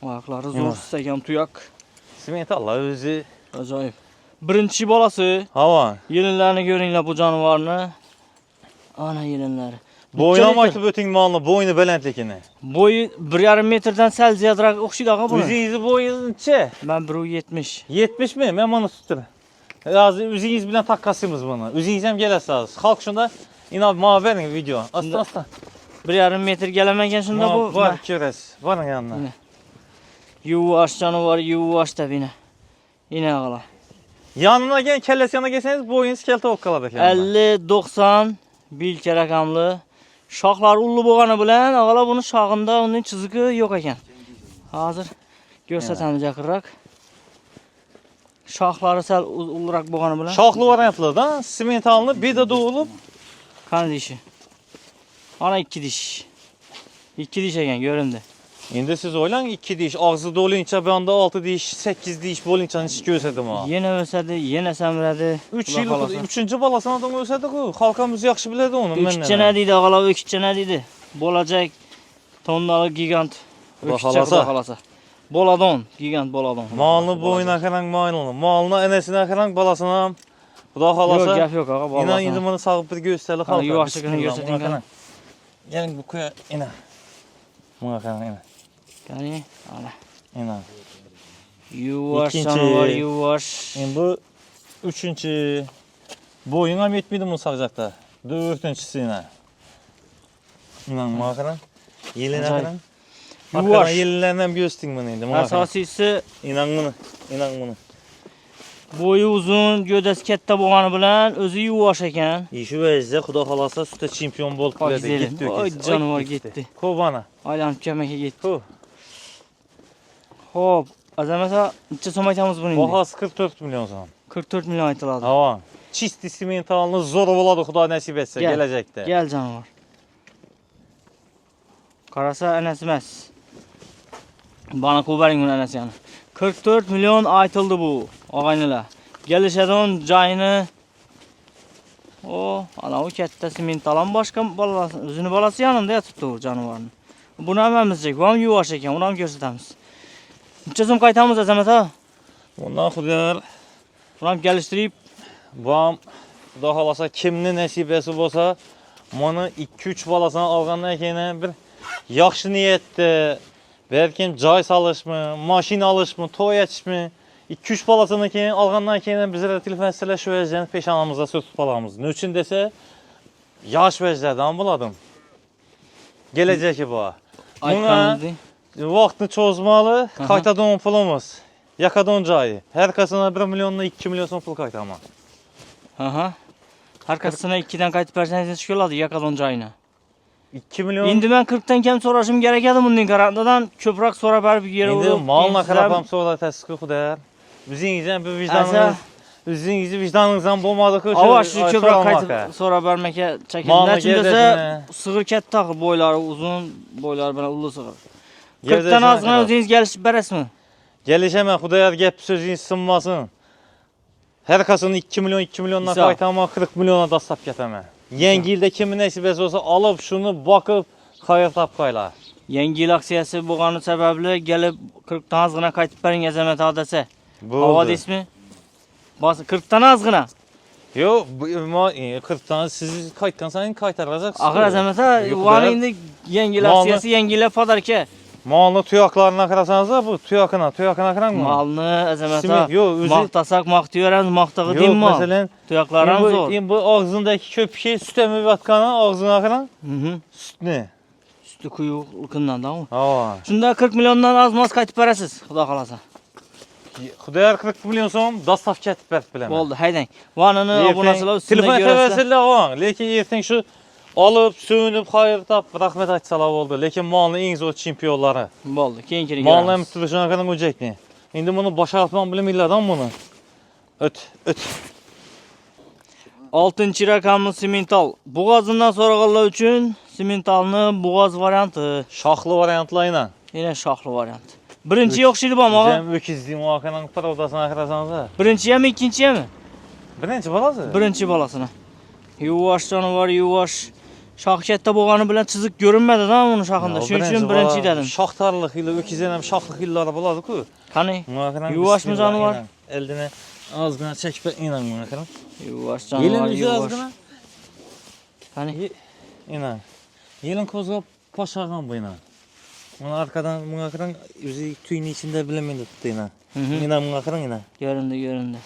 Ayakları zor Yok. istekan tuyak. Simentallar özü. Acayip. Birinci balası. Hava. Yelinlerini görünler bu canavarını. Ana yelinleri. Boyuna maktab ötün malını, boyunu belentlikini. Boyu 1,5 metrden sel ziyadrak okşuydu ağa bunu. Üzünüzü boyunuz neçə? Ben 1,70. 70 mi? Mən bunu tuturum. Yazı üzünüz bilen takkasımız bunu. Üzünüz hem gələsiniz. Xalq şunda inan ma verin video. Asta. 1,5 metr gelemeken şunda bu. Var görəs. Varın yanına. Yine. Yuvaş canavar yuvaş da yine. Yine ağala. Yanına gel, kellesi yanına gelseniz boyunuz kelte okkaladı. 50-90 bilke rakamlı. Şahlar ullu boğanı bilen ağala bunun şahında onun çizgi yok eken. Hazır göstertemiz yakırrak. Şahları sel ullurak boğanı bilen. Şahlı variantlı da simentalını bir de doğulup. Kan dişi. Ana 2 diş. 2 diş eken göründü. İndi siz oylan 2 diş, ağzı dolunca bir anda 6 diş, 8 diş bolunca hiç gösterdim ha. Yine ölsedi, yine semredi. 3 yıl, 3. balasına adam ölsədi ki, xalqımız yaxşı bilədi onu. Ökütçe ne deydi ağala, ökütçe ne deydi? Bolacak tonnalı gigant. Ökütçe halasa. halasa. Boladon, gigant boladon. Malını boyuna xərang malını, malına enəsinə xərang balasına. Xuda Yok xalasa. gap yok ağa İnan indi bolasına. bunu sağıb bir göstərli xalqa. yuvaşlığını göstərdin qana. Gəlin bu kuya ina. Buna xərang ina. Yani ana. İna. Yuvaş İkinci. canavar yuvaş. İndi bu 3-cü. Boyuna mı yetmiydi bunu sağacaqda? 4-cüsü ina. İnan buna xərang. Yelinə Acayip. xərang. Yuvaş. Yuvaş. Yelinlərdən göstərdin bunu indi. Asasisi İnan bunu. İnan bunu. boyu uzun, gödəsi katta boğanı bilen özü yuvaş eken. İşi vəzdə Xuda xalasa sütə çempion bol Ay bilədi. güzelim. Getdi Ay öküz. canavar getdi. Kovana. Aylanıp kemeke gitti. Hu. Hop. Azamata neçə som aytamız bunu indi? Bahası 44 milyon zaman. 44 milyon aytıladı. Hava. Çisti simentalını zor oladı Xuda nəsib etsə Gel. gələcəkdə. Gel canavar. Karasa enesimez. Bana kuberin gün enesi yani. 44 milyon aytıldı bu ağaynıla. Gelişedon cayını. O ana o kette simintalan başka balası, özünü balası yanında yatıptı canavarını. Bunu hemen bizecek. Bu hem yuvaş eken, bunu hem gösteremiz. Neçə kaytamız Azamet ha? Ondan Xudayar Bunu hem geliştirip bam Xuda xalasa kimni nəsibəsi bolsa mana 2-3 balasını alğandan keyin bir yaxşı niyyətdə bəlkə cay salışmı, maşın alışmı, toy etişmi 2-3 balasını keyin alğandan keyin bizə telefon söyləşəcəyən peşanamızda söz tutmalarımız. Ne üçün desə yaş vəclərdən buladım. Gələcək ki bu. Buna aytkanımız değil. vaxtını çözməli, qaytadon pulumuz. Yakadon cayı. Hər kasına 1 milyonla 2 milyon son pul qaytama. Aha. Arkasına 2'den kayıt perseniz çıkıyorlardı yakadon cayına. 2 milyon. İndi ben 40'tan kem soruşum gerekedi bunun karanlıdan köprak sonra bir yere İndi vurup. malına qarapam sonra təsdiqi Xudayar. Üzünüzdən bir vicdanınız, üzünüzü vicdanınızdan bulmadı ki. Avaş şu köprak kayıt sonra vermeke çekin. Malına Ne için dese gerdesine. sığır ket takır boyları uzun boyları bana ulu sığır. Gerdesine 40'tan azgın kadar. özünüz geliş beres mi? Gəlişəmə Xudayar gəp sözünüz sınmasın. Hər kasını 2 milyonla İsa. qaytama 40 milyona da sap gətəmə. Yeni ildə kimin nəsibəsi olsa alıb şunu bakıb xayır tap qaylar. Yangi yil aksiyasi bo'lgani sababli kelib 40 dan azgina qaytib bering azamat adasi. Havo deysizmi? Bas 40 dan azgina. Yo, bu 40 tane siz qaytgan sayin qaytaracaksınız. Axir azamat vani endi yangi yil aksiyasi, yangi yil podarka. Malını tuyaklarına kırasanız da bu tuyakına kıran mı? Malni azamat Yo, o'zi maqtasak maqtayveramiz, maqtag'i deymi mal. Mesela Tuyoqlarim zo'r. bu ağzındaki köp şey süt emib atqanı ağzına kıran süt ne? Sütü quyuqligidan da. Ha. Shunda 40 milliondan azmaz qaytib berasiz, xudo xolasa. Xudayar 40 milyon so'm dostavka etib berib bilaman. Bo'ldi, haydang. Vanani obunachilar ustida telefon ko'rasizlar. tavasilla oling, lekin ertang shu olib, so'nib, xayr tap, rahmat aytsalar bo'ldi. Lekin molni eng zo'r chempionlari. Bo'ldi, keyinchini Molni ham ko'ramiz. turishini qilib o'jaytni. Endi buni boshqartmam bilmaylardan buni. Öt. 6-raqamli simental. Bo'g'ozidan so'raganlar uchun simentalni bo'g'oz varianti. Shoxli variantlarla. Yana shoxli variant. Birinchiga o'xshaydi bu ammo. Ham ökizning muaqaning pravdasini qarasangiz. Birinchi ham, ikkinchi ham? Birinchi bolasi. Birinchi bolasini. Yuvosh jonivor, yuvosh. Shox katta bo'lgani bilan chiziq ko'rinmadi-da uni shoxinda. Shuning uchun birinchi dedim. Shoxtarlik yili, ökizdan ham shoxli yillari bo'ladi-ku. Qani? Yuvoshmi jonivor? Eldini ozgina chekib inan muaqaram. Yuvosh jonivor, yuvosh. Qani? Inan. Yelin qo'zg'ab poshag'an bu inan. Buni arkadan muaqaram o'zi tuyning ichida bilamaydi tutdi inan. Inan muaqaram inan. Göründü.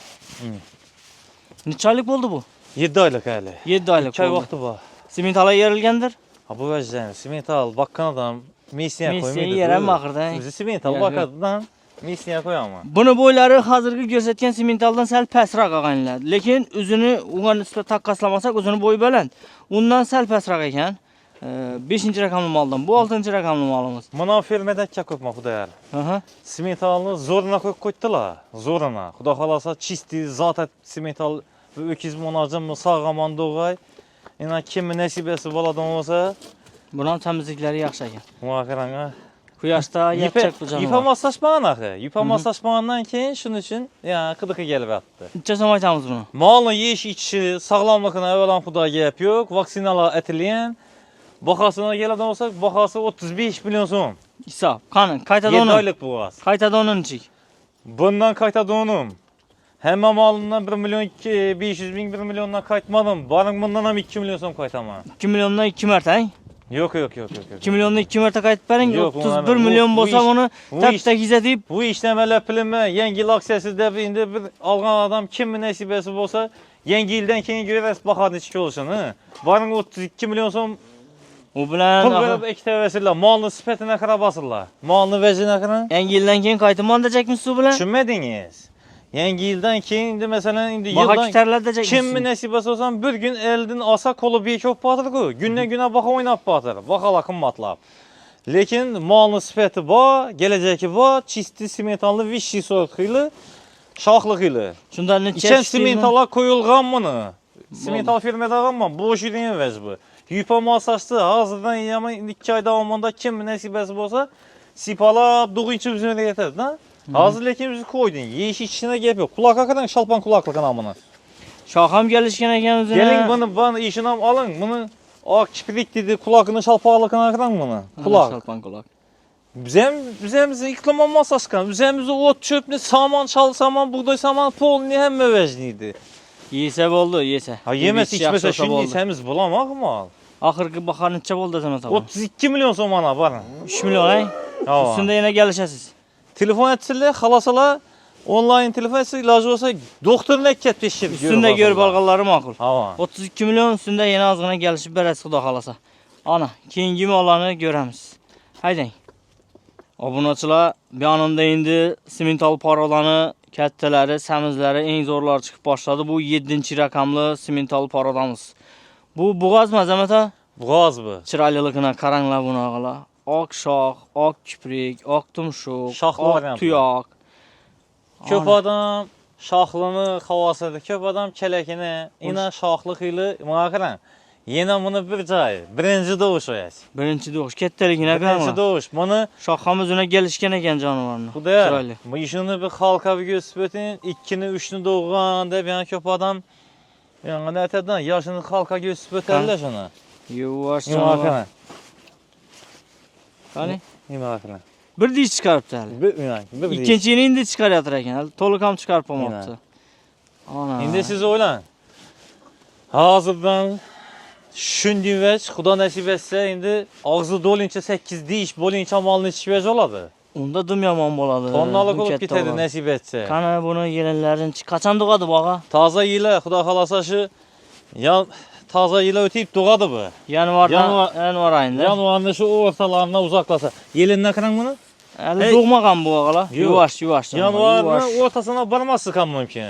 Necha oylik bo'ldi bu? 7 oylik hali. 7 oylik. 2 oy vaqti bor. Simental yerilgandir? Ha bu vajdan simental bakkan adam misiya koymaydi. Misiya yeram axirda. O'zi simental bakkadan misiya qo'yaman. Buni bo'ylari hozirgi ko'rsatgan simentaldan sal pastroq qolganlar. Lekin o'zini unga nisbatan taqqoslamasak, o'zini bo'yi baland. Undan sal pastroq ekan. 5-raqamli moldan. Bu 6-raqamli molimiz. Mana fermedakka ko'pma Xudayar. Aha. Simentalni zo'rina qo'yib qo'ydilar. Zo'rina. Xudo xolasa chisti zot simental bu ökiz monajimni sog'amon do'g'ay. Ina kim nasibasi bo'ladigan bo'lsa, buni ham temizliklari yaxshi ekan. Buna qarang. Quyoshda yapchak bu jonivor. Yupa moslashmagan axı. Yupa moslashmagandan keyin shuning uchun qidiqi kelib yotdi. Necha so'm aytamiz buni? Molni yeyish ichishi, sog'lomligini avvalan Xudoga gap yo'q. Vaksinalar etilgan. Bahosini keladigan bo'lsak, bahosi 35 million so'm. Hisob. Qani, qayta 7 donim. oylik bo'g'az. Qayta donimchik. Bundan qayta donim. Hamma molimdan 1 million 500 ming 1 milliondan qaytmadim. Boring bundan ham 2 million so'm qaytaman. 2 milliondan 2 marta, ha? Yo'q. 2 milliondan 2 marta qaytib bering. 31 million bo'lsa uni tap-tak izatib. Bu ishnamelar pulimi yangi yil aksiyasi deb endi bir olgan adam kimmi nasibasi bo'lsa, yangi yildan keyin ko'rasiz bahoni ichki bo'lishini. Boring 32 million so'm u bilan pul berib ikkita vasilla, molni sifatini qarab basirlar. Molni vajini qarang. Yangi yildan keyin qaytib mondajakmisiz u bilan? Tushunmadingiz? Yangi yildan keyin endi masalan endi baho yildan ko'tariladajak. kimmi nasibasi bo'lsa bir kun eldan olsa qo'li bekib qo'yadi-ku. Kundan baho o'ynab qo'yadi. Baholar qimmatlab. Lekin molni sifati bor, kelajagi bor, chisti simentalli vishshi sort xili, shoxli xili. Shundan necha Ichan simentallar qo'yilgan buni. Simental firmada olgan, bo'sh yurgan emas bu. Yupa moslashdi. Hozirdan yana 2 oy davomida kimmi nasibasi bo'lsa, sipalab dug'inchi bizga yetadi-da. Hozir lekin biz qo'yding. Yeyish ichishine gap yo'q. Quloqqa qarang, shalpan quloqligini buni. Shox ham kelishgan ekan o'zini. Keling buni ishini ham oling. Buni oq kiprik dedi, quloqini shalpoqligini qarang buni. Quloq. Shalpan quloq. Biz iqlim moslashgan. Bizimiz o't chöpni, saman, shal saman, bug'doy saman, polni hamma vajniydi. Yesa bo'ldi, yesa. Ha yemas ichmasa shunday yesamiz bo'lamoqmi? Oxirgi baho necha bo'ldi demak? 32 million so'm mana bor. 3 million, ha? Shunda yana kelishasiz. Telefon etsinlar, xalosalar onlayn telefon etsa iloji bo'lsa doktorlar ket peshib. Shunda ko'rib olganlari ma'qul. Ha. 32 million shunda yana ozgina kelishib berasiz, xudo xolasa. Ana, keyingi mollarni ko'ramiz. Haydang. Obunachilar, bu yonimda endi simental parolarni kattalari, samizlari eng zo'rlari chiqib boshladi. Bu 7-raqamli simental parodamiz. Bu bo'g'ozmi, Azamata? Bo'g'oz bu. Chiroyliligini qaranglar bunaqalar. Oq shox, oq kiprik, oq tumshuq, oq tuyoq. Ko'p odam shoxlini havosida, ko'p odam kelakini, ina shoxli xili, mana qarang. Yana buni bir joy, birinchi do'sh o'yasiz. Birinchi do'sh, kattaligini qarang. Birinchi do'sh. Buni shoxamiz o'zini kelishgan ekan jonivorni. Chiroyli. Bu ishini bir xalqaga ko'rsatib o'ting, 2ni 3ni do'g'an deb yana ko'p odam yana aytadilar, yoshini xalqaga ko'rsatib o'tadilar shuni. Yuvosh jonivor. Qani? Nima qilaman? Bir dish chiqaribdi hali. Bir Ikkinchini endi chiqaryapti ekan. Hali to'liq ham chiqarib bo'lmabdi. Ana. Endi siz o'ylang. Hozirdan shunday vech, Xudo nasib etsa, endi og'zi do'lincha 8 dish bo'lincha molni ichish vech oladi. Unda dum yomon bo'ladi. Tonnalik Bu bo'lib katta ketadi bo'ladi. nasib etsa. Qani buni yelinlarini qachon tug'adi boğa? Toza yili, Xudo xolasa shu toza yili o'tib tug'adi bu. Yanvar oyida. Yanvarning shu o'rtalaridan uzoqlasa. Yelindan qarang buni. Hali tug'magan bu o'g'alar. Yuvash. Yanvarning o'rtasına bormaslik ham mumkin.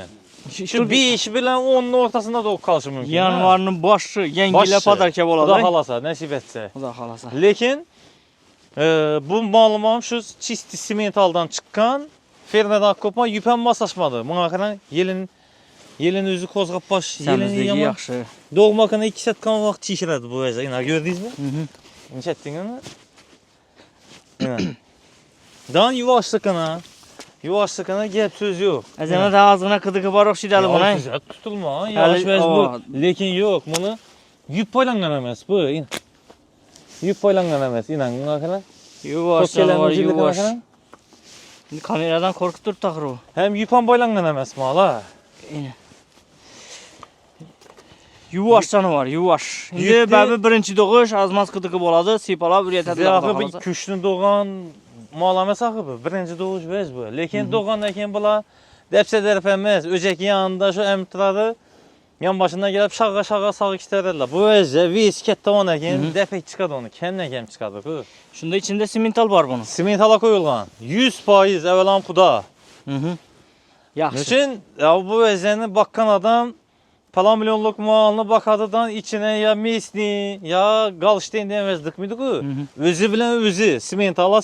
Shu 5 bilan 10 ning o'rtasida tug'ib qolishi mumkin. Yanvarning boshi yangilab podarka bo'ladi. Xudo xolasa, nasib etsa. Xudo xolasa. Lekin bu ma'lumot shu chisti sementaldan chiqqan fermadan ko'pma yupan moslashmadi. Bunga qarang, yelin o'zi qo'zg'ab bosh, yelini yomon. Yaxshi. Doğmakını 2 satkan vaqt çişiradi bu vəzə. İna gördünüzmü? Neçə etdin onu? Dan yuvaşlıqına gep söz yok. Əzəmət ağzına qıdıqı var oxşidalı buna. Ya tutulma, yavaş vəz bu. Lekin yok, bunu yüp boylanğan emas bu. Yüp boylanğan emas. İnan buna qara. Yuvaş. Kameradan korkup dur taxır o. Hem yupan boylanğan emas mala. Yuvaşcanı var, yuvaş. İndi bəbi birinci doğuş, azmaz qıdıqı boladı, sipalab bir yetədir. Ziyaqı bir küşünü doğan malama saxı bu. Birinci doğuş vəz bu. Lekin doğandan keyin bula dəpsə dərpənməz. Öcək yanında şu əmtradı yan başından gəlib şağa sağı kitərədilər. Bu vəzə vis kətdə ona keyin dəpək çıxadı onu. Kəndən kəm çıxadı bu. Şunda içində simental var bunun. Simentala qoyulğan. 100% əvvəlan puda. Yaxşı. Üçün ya bu vəzəni bakkan adam falan milyonluk malını bakadıdan içine ya misli ya galşteyn demezdik miydi bu? Özü bilen özü. Simental.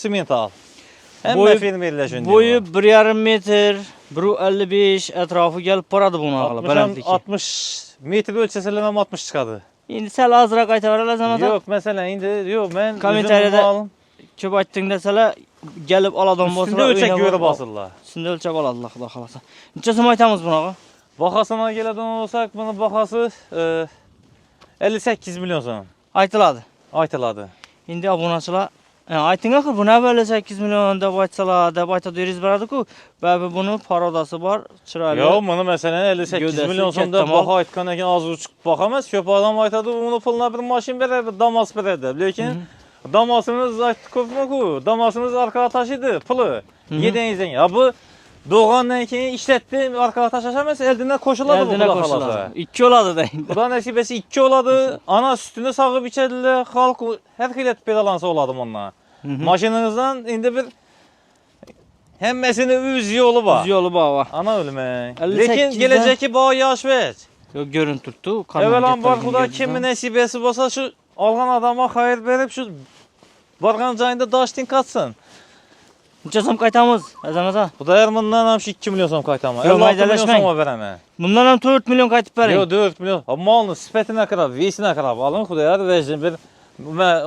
Hem de fermerler şimdi. Boyu 1,5 metr, 1,55 etrafı gelip paradı bunu ağla. 60 metre ölçeselemem 60 çıkadı. İndi sən azra qayta verələ zamanda? Yok mesela indi yok ben kommentariyada köp aytdın desələ gəlib aladan bolsa üstünde ölçek göre basırlar. Üstünde ölçek aladılar Xudo xalasa. Neçə sum aytamız buna? Bakasına geleden olsak bunun bakası 58 milyon son. Aytıladı. Aytıladı. İndi abunəçilər aytın axır bu nə belə 8 milyon da aytsalar da ayta deriz baradı ku. Bəbi bunun parodası var, çıraylı. Yo bunu mesela 58 milyon sonda baha aytkan ekan az uçup bakamaz. Köp adam aytadı bunu puluna bir maşin verer, bir damas verer. Lekin damasınız aytdı köpmü ku? Damasınız arkaya taşıdı pulu. Yedinizden. Ya bu doğandan keyin işletdi, arkaya taşaşamaz, eldinden koşuladı bu Xudo xolasa. 2 oladı da. Xudo nəsibəsi 2 oladı. Ana sütünü sağıb içədilər. Xalq hər xilət pedalansa oladı onunla. Maşınınızdan indi bir həmməsinin üz yolu var. Üz yolu var. Ana ölmək. Lekin gələcəki bağ yaş ver. Yok görün tuttu. Evvelan var Xudo kimin nəsibəsi olsa şu alğan adama xeyir verib şu barğan cayında daşdin qaçsın. Neçə sum qaytamız Əzəmət? Xudayar bundan ham 2 milyon som qaytama. 56 milyon som verəmə. Bundan ham 4 milyon qaytıb verin. Yo 4 milyon. Malın sifatinə qarab, vesinə qarab alın Xudayar versin bir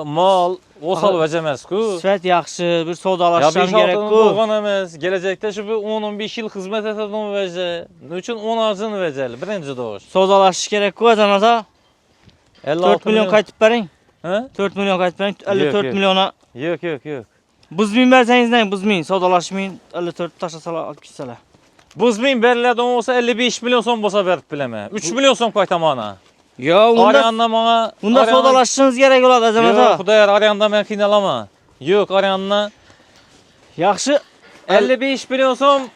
mal osal vəcəməz ku. Sifət yaxşı, bir sodalaşsam gerek ku. Doğan emas. Gələcəkdə şu 10-15 il xidmət etədən vəcə. Nə üçün 10 arcını vəcəli birinci doğuş. Sodalaşış gerek ku Əzəmət? 4 milyon qaytıb verin. Hə? 4 milyon qaytıb verin. 54 milyona. Yox. Buzmin verseniz ne? Buzmin, sodalaşmayın. 54 taşasalar, alıp gitseler. Buzmin verilən olsa 55 milyon som bolsa verib biləmə. 3 milyon som qaytamana. Ya bunda sodalaşışınız gerek olar Əzəmət. Yox, Xudayar arayanda mən xiynalama. Yox, arayandan yaxşı 55 milyon som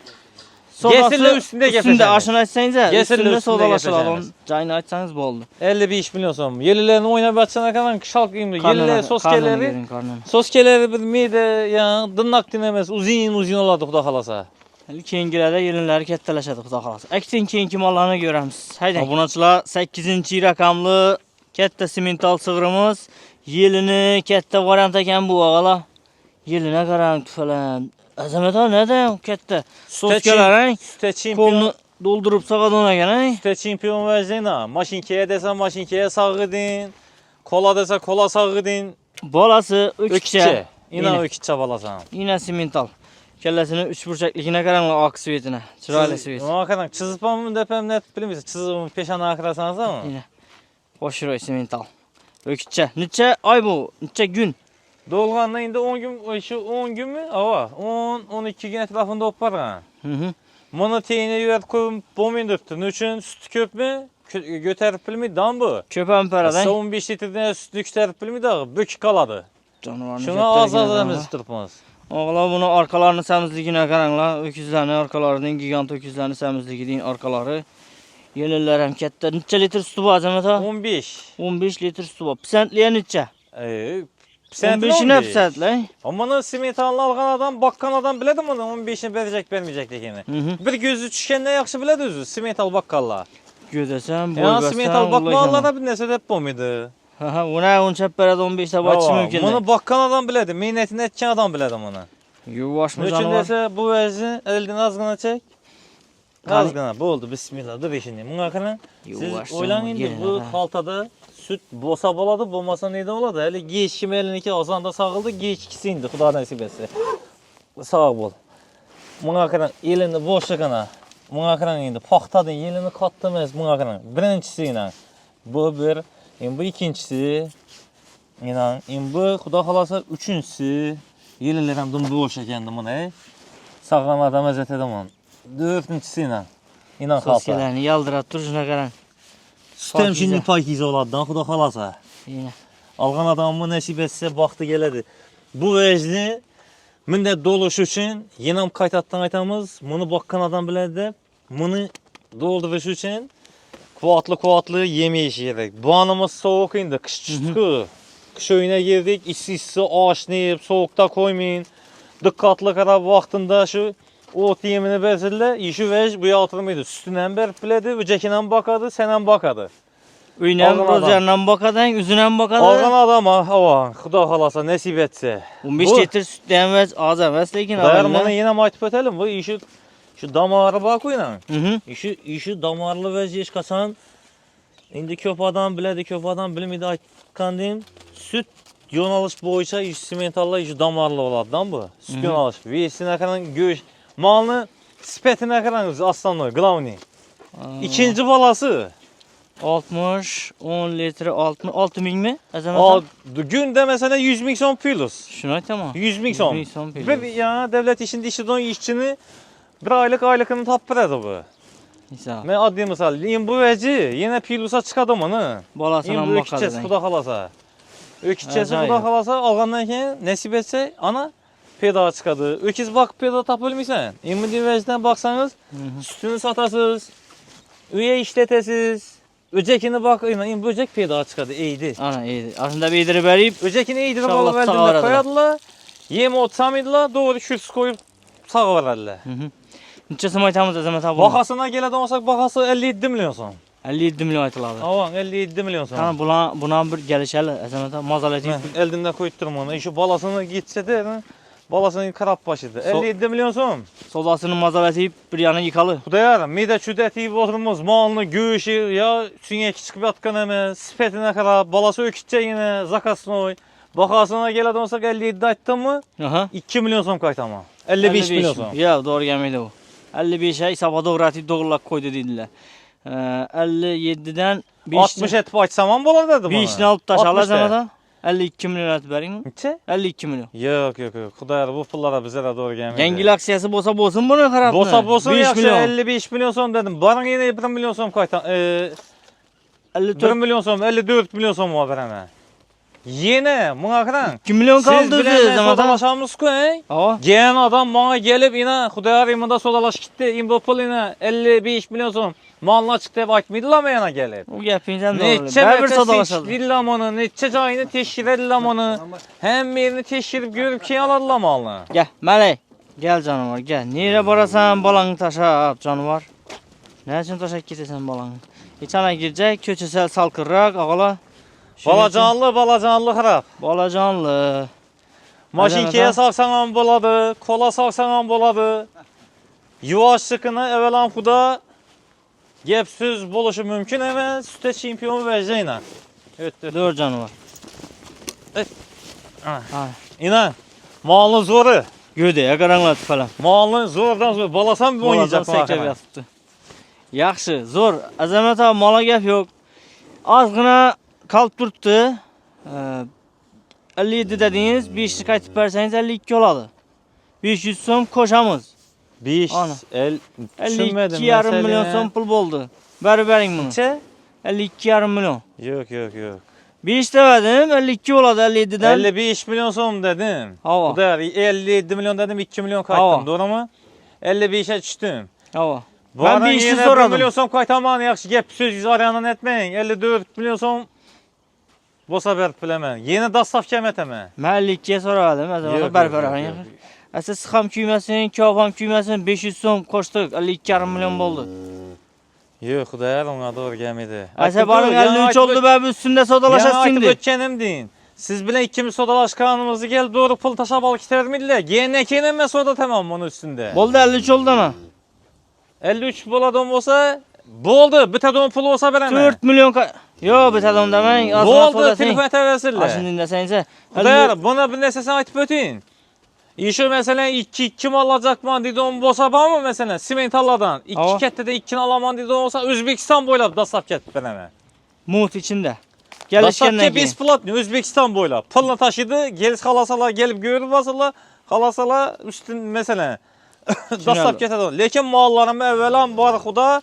Yesinlə üstündə gətirəcəm. Üstündə aşını açsanız, üstündə sodalaşırlar. Cayını açsanız bu oldu. 55 milyon som. Yelilərini oynab açsana kadar şalq qıyımlı. Yeliləri soskeləri bir mide ya dırnaq dinəməz. Uzun oladı Xudo xolasa. Keyingilərdə yelinləri kəttələşədi Xudo xolasa. Əksin keyinki mallarını görəmsiz. Haydi. Abunaçılar 8-ci rəqamlı kəttə simental sığırımız. Yelini kəttə variant ekan bu ağala. Yelinə qarang tüfələn. Əzəmət ağa nədir kəttə? Soskelər, sütə çempion. Kolunu doldurup sağa dona gələn. Sütə çempion vəzina. Maşinkəyə desən maşinkəyə sağıdın. Kola desə kola sağıdın. Balası 3-2. İna 3-2 balasan. Yine simental. Kellesini 3 burçaklikine qaranla ak svetine. Çıraylı svet. Ona qarang çizipamı dəpəm net bilmirsən. Çizipamı peşana axırasanız ama. Yine. Boşroy simental. 3-2. Neçə ay bu? Neçə gün? Dolğandan indi 10 gün, şu 10 gün mü? Ava, 10-12 gün etrafında olup barğan. Bunu teyine yüvet koyup bomindipti. Nüçün sütü köp mü? Götərib bilmi dam bu. Köp amperadan. 15 litrden sütü götərib bilmi da bük kaladı. Canavarını Şuna az tutturpmaz. Oğla bunu arkalarını semizliğine kararla. Öküzlerini arkalarının gigant öküzlerini semizliğinin arkaları. Yenirler hem kette. Neçe litre sütü var Azamet ha? 15. 15 litre sütü var. Pisentliye neçe? 15'i ne pisentli? Ama simentalını alğan adam, bakkan adam bilədi bunu 15'ini verecek vermeyecek degeni. Bir gözü düşkəndə yaxşı bilədi özü simental bakkallar. Gödesen, boy Ya versen. simental bakkallara bir nəsə dəb bomidi. Bu ne? Onu çəppərədə 15'te bakışı mümkün değil. Bunu bakkan adam bilədi, minnətini etkən adam bilədi bunu. Yuvaş mı Üçün canavar? desə bu vəzni eldən azğına çək. Azğına, bu oldu, bismillah, dur işini. Buna kadar siz oylan indi bu xaltada süt bosa boladı, bolmasa neyden oladı? Hələ geç kimi eliniki azanda sağıldı, geç ikisi indi, Xuda nəsib etsə. Sağ bol. Buna kadar elini boşluğuna, buna kadar indi paxtadın, elini katdamaz buna kadar. Birincisi ilə, bu bir, bu ikincisi, inan, bu Xuda xalasa üçüncüsü, yelinlərəm dün boş ekendi bunu, sağlam adam əzət edəm onu. Dördüncüsü ilə, inan xalsa. Sosyalini yaldırat dur şuna qaran. Sütəm şimdi pakiz oladdan, Xuda xalasa. Yine. Alğan adamı nəsib etsə, baxdı gələdi. Bu vəcni, mündə doluş üçün, yenəm qaytatdan aytamız, bunu bakkan adam bilədi, bunu dolduruş üçün, kuvatlı yemeği yiyerek. Bu anımız soğuk indi, kış çıktı. Kış oyuna girdik, işsizsi aşnayıp, soğukta koymayın. Dikkatli kadar vaxtında şu ot yemini bezirle, işi vec bu yaltırmaydı. Sütündən berib bilədi, öcekindən bakadı, sənən bakadı. Üynen rozyandan bakadan, üzünen bakadan. Alğan adam hava, Xuda xalasa nəsib etsə. 15 litre süt denmez, az emez lekin Dayarmanı yine aytıp ötelim, bu işi şu damarı bak oynan. Hı. İşi damarlı vəziyyət qasan. İndi köp adam bilədi, köp adam bilmidi aytkan deyim. Süt yonalış boyunca iş simentallı, iş damarlı olardan bu. Süt yonalış. Vesine kadar göğüş. Malını spetine kadar aslanlı, glavni. İkinci balası. 60, 10 litre 6 bin mi? Azamet Günde mesela 100 bin son pilos. Şuna tamam. 100 bin son. 100 bin son pilos. Bir ya devlet işinde işi don işçini bir aylıkını tapıradı bu. Misal. Ben adli misal, bu veci yine pilosa çıkadı onu. Balasına Bu bakadı. öküçesi Xuda xalasa. Öküçesi Acayip. Xuda xalasa alğandan keyin nəsib etsə ana peda çıkadı. Öküz bak peda tap bilmirsən. İndi vecdən baxsanız sütünü satasınız. Üye işletəsiz. Öcekini bak, bu öcek peda çıkadı, eydi. Ana iyiydi. Aslında bir yedirip verip Öcekini eydirip İnşallah alıp sağ eldinde aradılar. koyadılar. Yem otsamıydılar, doğru kürs koyup sağa vererler. neçe maytamız Azamet abi? Bakasına geleden olsak bakası 57 milyon son. 57 milyon aytıladı. Avan 57 milyon son. Tamam buna bir gelişeli Azamet abi mazaleti. Eldinde koyutturum onu. Şu balasını gitse de balasının karap başıdı. 57 milyon son. Solasının mazaleti bir yana yıkalı. Xudayar, mide çüdet yiyip oturmuz. Malını, göğüşü, ya sünyek çıkıp yatkan hemen, spetine karap, balası ökütçe yine, zakasını oy. Bakasına geleden olsak 57 ayttın mı? Aha. 2 milyon son kaytama. 55 milyon son. Ya doğru gelmedi o. 55'e hesaba doğru doğrulak koydu dediler. 57'den 60 et açsamam bolar dedi bana. 5'ini alıp taşalar 60 de. zamanda. 52 milyon et verin mi? Neçe? 52 milyon. Yok. Xudayar bu pullara bize de doğru gelmedi. Yengil aksiyası bosa bolsun bunu karab. Bosa 5 yaxşı milyon. 55 milyon son dedim. Barın yine 1 milyon son kaytan. 1 54 milyon son, 54 milyon son mu vereme. Yine buna kadar. 2 milyon Siz kaldı bilen zamanda. sodalaşamız ku ey. Ava. Gelen adam bana gelip yine Xudayar imında sodalaş gitti. İmbo pul yine 55 milyon son. Malına çıktı hep aytmaydılar mı yana gelip? O gepinizden doğru. Neçe Ben bir mərtə sodalaşalım. seçdiriləm onu, neçə cayını teşkil ediləm onu. Hem yerini teşkilib görüp ki alarlar malını. Gel Melek. Gel canavar gel. Nereye barasan balanı taşa canavar. Ne için taşa gitsen balanı? İçana girecek köçesel salkırrak ağala. Balacanlı xarab. Balacanlı. Maşinkaya salsan boladı, kola salsan boladı. Yuvaş sıkını evvelan Xuda gepsiz buluşu mümkün emas. Süte çempionu vəcdə Evet. Dur canavar. İnan. Malın zoru. Göde karanlığa falan. Malın zordan zor. Balasan bir oynayacak sekrev yaptı. Yaxşı, zor. Azamet abi mala gep yok. Azgına kalıp durdu. 57 dediniz, 5'li qaytib berseniz 52 oladı. 500 so'm qo'shamiz. 5 Ana. 52,5 milyon so'm pul bo'ldi. Bering buni. Necha? 52,5 milyon. Yo'q. 5 demedim, 52 oladı 57'den. 55 milyon so'm dedim. Hava. Xudo, 57 milyon dedim, 2 milyon Hava. qaytdim, doğrumi? 55'e tushdim. Hava. Bu Ben adam 5'li yine 1 soradım. milyon so'm qaytaman, yaxshi gap so'zingiz aranan etmeyin. 54 milyon so'm bo'lsa berib bilaman. Yeni dastavka etaman. Ben 52'ye soradım. Yo'q, Beraber. yo'q. Siz ham kuymasin, kafam kuymasin, 500 so'm qo'shdik, 52,5 milyon bo'ldi. Yo'q, Xudoyar, ona doğru gelmedi. Asa barın 53 oldu be, üstünde sodalaşasın şimdi. şimdi. Ötkenim deyin. Siz bile ikimiz sodalashganimizni gelip doğru pul taşab alıp gidermediler. Gene kenem ben soda tamam bunun üstünde. Oldu 53 oldu ama. 53 boladan olsa boldu. Bitadon pul olsa beremem. 4 milyon Yo bir tadam demeyin. Boldu, telefon etaversirler. Aşın dinlesenize. Xudoyar, buna bir nesesini aytıp ötün. İşi mesela 2 mal alacakman dedi on bolsa mı mesela simentalladan 2 Ava. kettede 2 alaman dedi olsa Özbekistan boylap dastlap ketip beremem. Muht içinde. Dastlap Gelişkenden ke biz pul Özbekistan boylap. Pulunu taşıdı, geliş halasalar gelip görüp basırlar. Halasalar üstün mesela dastlap ketedi. Lekin mallarım evvelan var Xuda.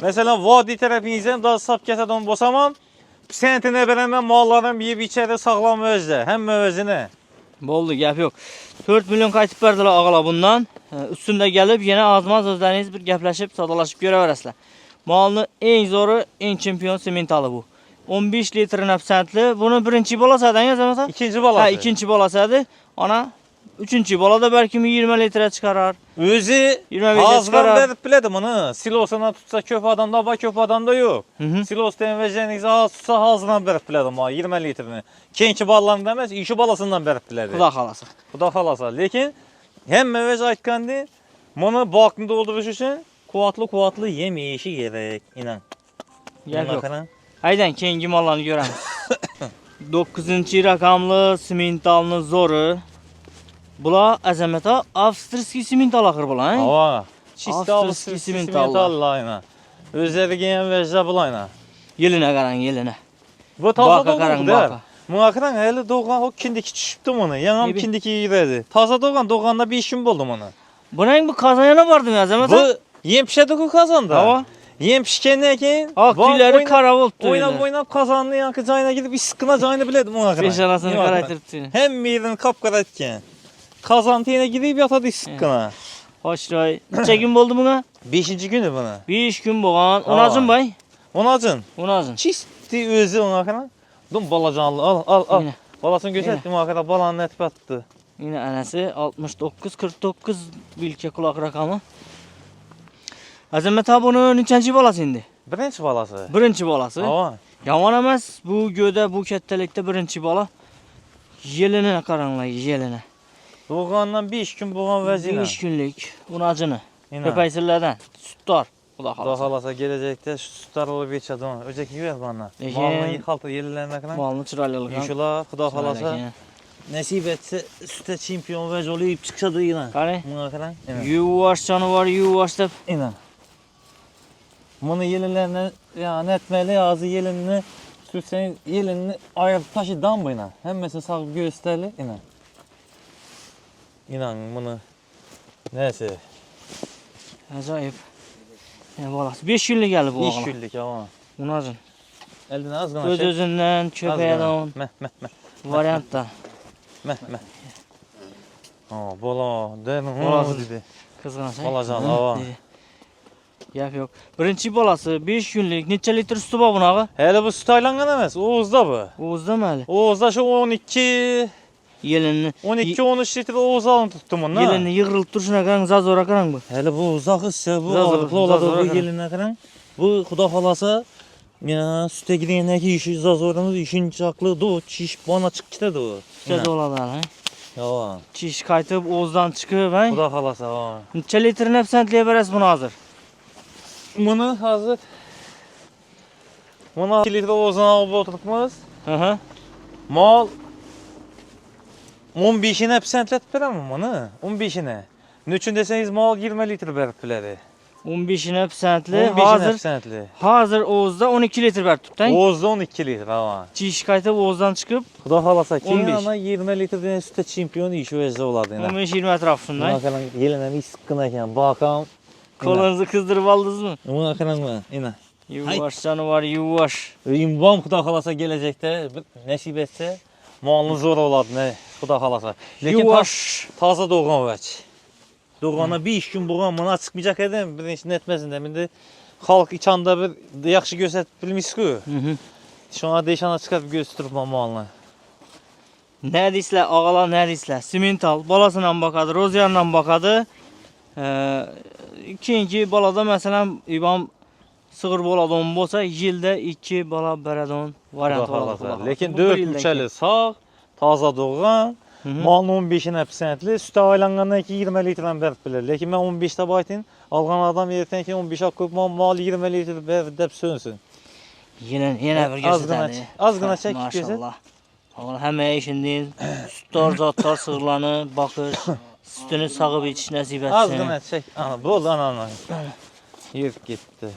Mesela vadi tarafınızdan dastlap ketedi bolsamam. Sentine beremem mallarım yiyip içeri sağlam özde. Hem özüne. Boldu gap yok. 4 milyon qaytib berdiler ağala bundan. Üstünde gelip yine azmaz özleriniz bir gepleşip sadalaşıp göreverasizlar. Malını en zoru, en çempion simentalı bu. 15 litre nefsentli. Bunu birinci bolasadan yazamasa. İkinci balası. Ha ikinci bolasadı. Ona üçüncü bolada belki 20 litre çıkarar. Özü 25'e ağızdan çıkarar. verip biledim onu. Silosuna tutsa köp adamda var, köp adamda yok. Hı. Silos denveceniz ağız tutsa ağzından verip biledim ha 20 litrini. Kenki ballarını demez, işi balasından verip biledim. Xuda xalası. Xuda xalasa. Lekin hem mevez aytkandı, bunu bakını dolduruş için kuvvetli yem yeyişi gerek. İnan. Gap yok. Bakın. Haydan keyingi mallarını göremiz. 9. rakamlı simentalını zoru. Bula azamata avstriyski simental axır bula. Hava. Çisti Avstriyski Avstriyski simental. simentallayına. Özleri giyen vecde bulayına. Yeline qaran yeline. Bu taza Baka doğan qaran bu der. baka. Muhakıran hele doğan o kindiki çüşüptü onu. Yanam Gibi. kindiki giredi. Taza doğanda bir işim buldum onu. Bunun bu kazanyana vardı ya azamata. Bu yem pişedi ku kazandı. Hava. Yem pişkenden keyin Ak tüyleri kara oldu. oynap kazandı yankı cayına gidip bir sıkına cayını biledim muhakıran. Beş arasını karaytırıp tüyünü. Hem mirin kapkara etken. Kazantı yine gidip yatadı sıkına. Hoş roy. Neçe gün oldu buna? 5. günü buna. 5 gün boğan. Hava. Onazın bay. Onacın. Onazın. Çisti özü muhakıran. Dum balacanlı al. Yine. Balasını gösterdi muhakıran balanın eti battı. Yine anası 69-49 bilke kulak rakamı. Azamet abi bunu neçenci balası indi? Birinci balası. Birinci balası. Hava. Yaman emas bu göde bu kettelikte birinci bala. Yeline karanla yeline. Doğandan 5 gün boğan vəzinə. 5 günlük unacını. İnan. Köpəksillərdən sütdar. Bu da Xuda xalası. xalasa gələcəkdə şu sütlar olub içədim. Öcək yiyər bana. Lekin- Malını yıxaltı yerlərməklə. Malını çıralılıqan. İnşallah Xuda xalasa nəsib etsə sütə çempion vəz olub çıxadı ilə. Qani? Münaqərən. Yuvaş canavar yuvaş deyib. İnan. Bunu yerlərlə yəni etməli ağzı yelinini sütsən yelinini ayırıb taşıdan bu ilə. Həmməsi sağ göstərli. İnan. İnan bunu nəsə Acayip. Ne balası. 5 günlük gəldi bu 5 oğlan. günlük ama. Unacın. Əlinə az qana Öz özündən köpəyədən Meh. variantda. Meh. Bola, dedim, Bolası. dedi. Qızğan şey. Balacan, hava. Gap yok. Birinci balası 5 günlük. Neçə litr sütü var bunağı? Hele bu süt aylangan emas, Oğuzda bu. Oğuzda məli. Oğuzda şu 12, Yelinini. 13 litre Oğuz alın tuttum onu. Yelinini yığırılıp duruşuna qaran zazora qaran bu. Hele bu uzak ise bu Zazor, ağırlıklı oladı zazora bu kadar. geline kadar. Bu Xuda xalasa ya süte gidene ki işi zazorumuz işin çaklı do çiş bana çık gitti o. Sütə oladı ha. Ya. Çiş qayıtıb Oğuzdan çıxıb ha. Xuda xalasa ha. Neçə litr nəfsəntliyə verəs bunu hazır. Bunu hazır. Bunu 2 litre Oğuz'dan alıp oturtmaz. Hı. Mal 15'ine psentlet veremem onu. 15'ine. Nüçün deseniz mal 20 litre verip bileri. 15'ine pisentli. 15'ine Hazır pisentli. hazır Oğuz'da 12 litr berib turibdi. Oğuzda 12 litr hava. Çiş qaytib Oğuzdan chiqib Xudo xolasa keyin 15. ana 20 litrdan sütə çempion iş o'zida bo'ladi. 15-20 atrofida. Buna qalan yelinan issiqqina ekan. Boqam. Qo'lingizni qizdirib oldingizmi? Buna qalan ina. Yuvash canavar, yuvash. Uyumbom Xudo xolasa kelajakda nasib etsa molni zo'r bo'ladi, ne Xudo xolasa. Lekin Yuvash. toza doğan vəç. Doğana 5 gün bo'lgan, mana chiqmayacaq edim, birinchi netmasin de. Endi xalq içanda bir yaxshi ko'rsatib bilmaysiz-ku. Shuna deshana chiqarib ko'rsattiribman molni. Ne deysizlar, ağalar ne deysizlar? Simental balasından bakadı, rozyandan bakadı. İkinci balada mesela İbam sığır boladan bolsa yildə 2 bala bərədon variant Xudo var. xolasa. Lekin 4 müchali sağ, toza doğan, molni 15'ine pisentli, sütə aylangandan keyin 20 litrdan berib bilir. Lekin men 15 deb aytın, algan adam erten keyin 15 ko'p mal 20 litr berib deb sönsün. Yine bir göstərdi. Azgına çek göster. Maşallah. Ağalar həmə işindən sütlar, zatlar, sığırlarını bakır, sütünü sağıb iç nəsib etsin. Azgına çek. Ana, boldu ana. Yürüp gitti.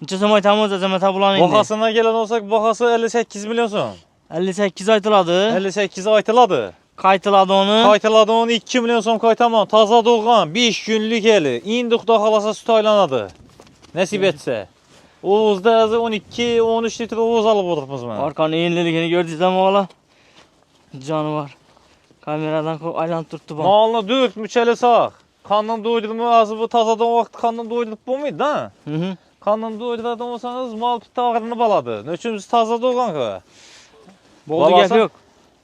Neçə sum aytamız Əzəmət abulan indi? Bahasına gelen olsak bahası 58 milyon son. 58 aytıladı. 58 aytıladı. Qaytıladı onu. Kaytıladı onu 2 milyon son kaytamam. Taza doğan 5 günlük eli. İndi Xudo xolasa süt aylanadı. Nasip etse. Oğuzda azı 12-13 litre oğuz alıp oturmuz mu? Arkanın yenilikini gördünüz mi oğlan? Canı var. Kameradan aylanıp tuttu bana. Malını 4 müçeli sağ. Kanını doydurma azı bu tazadan vakti kanını doydurup bu muydu da? Hı. Kanını doyduradan olsanız mal pita ağrını baladı. Nöçümüz taza doğan ki. Boldu Balasa- gap yok.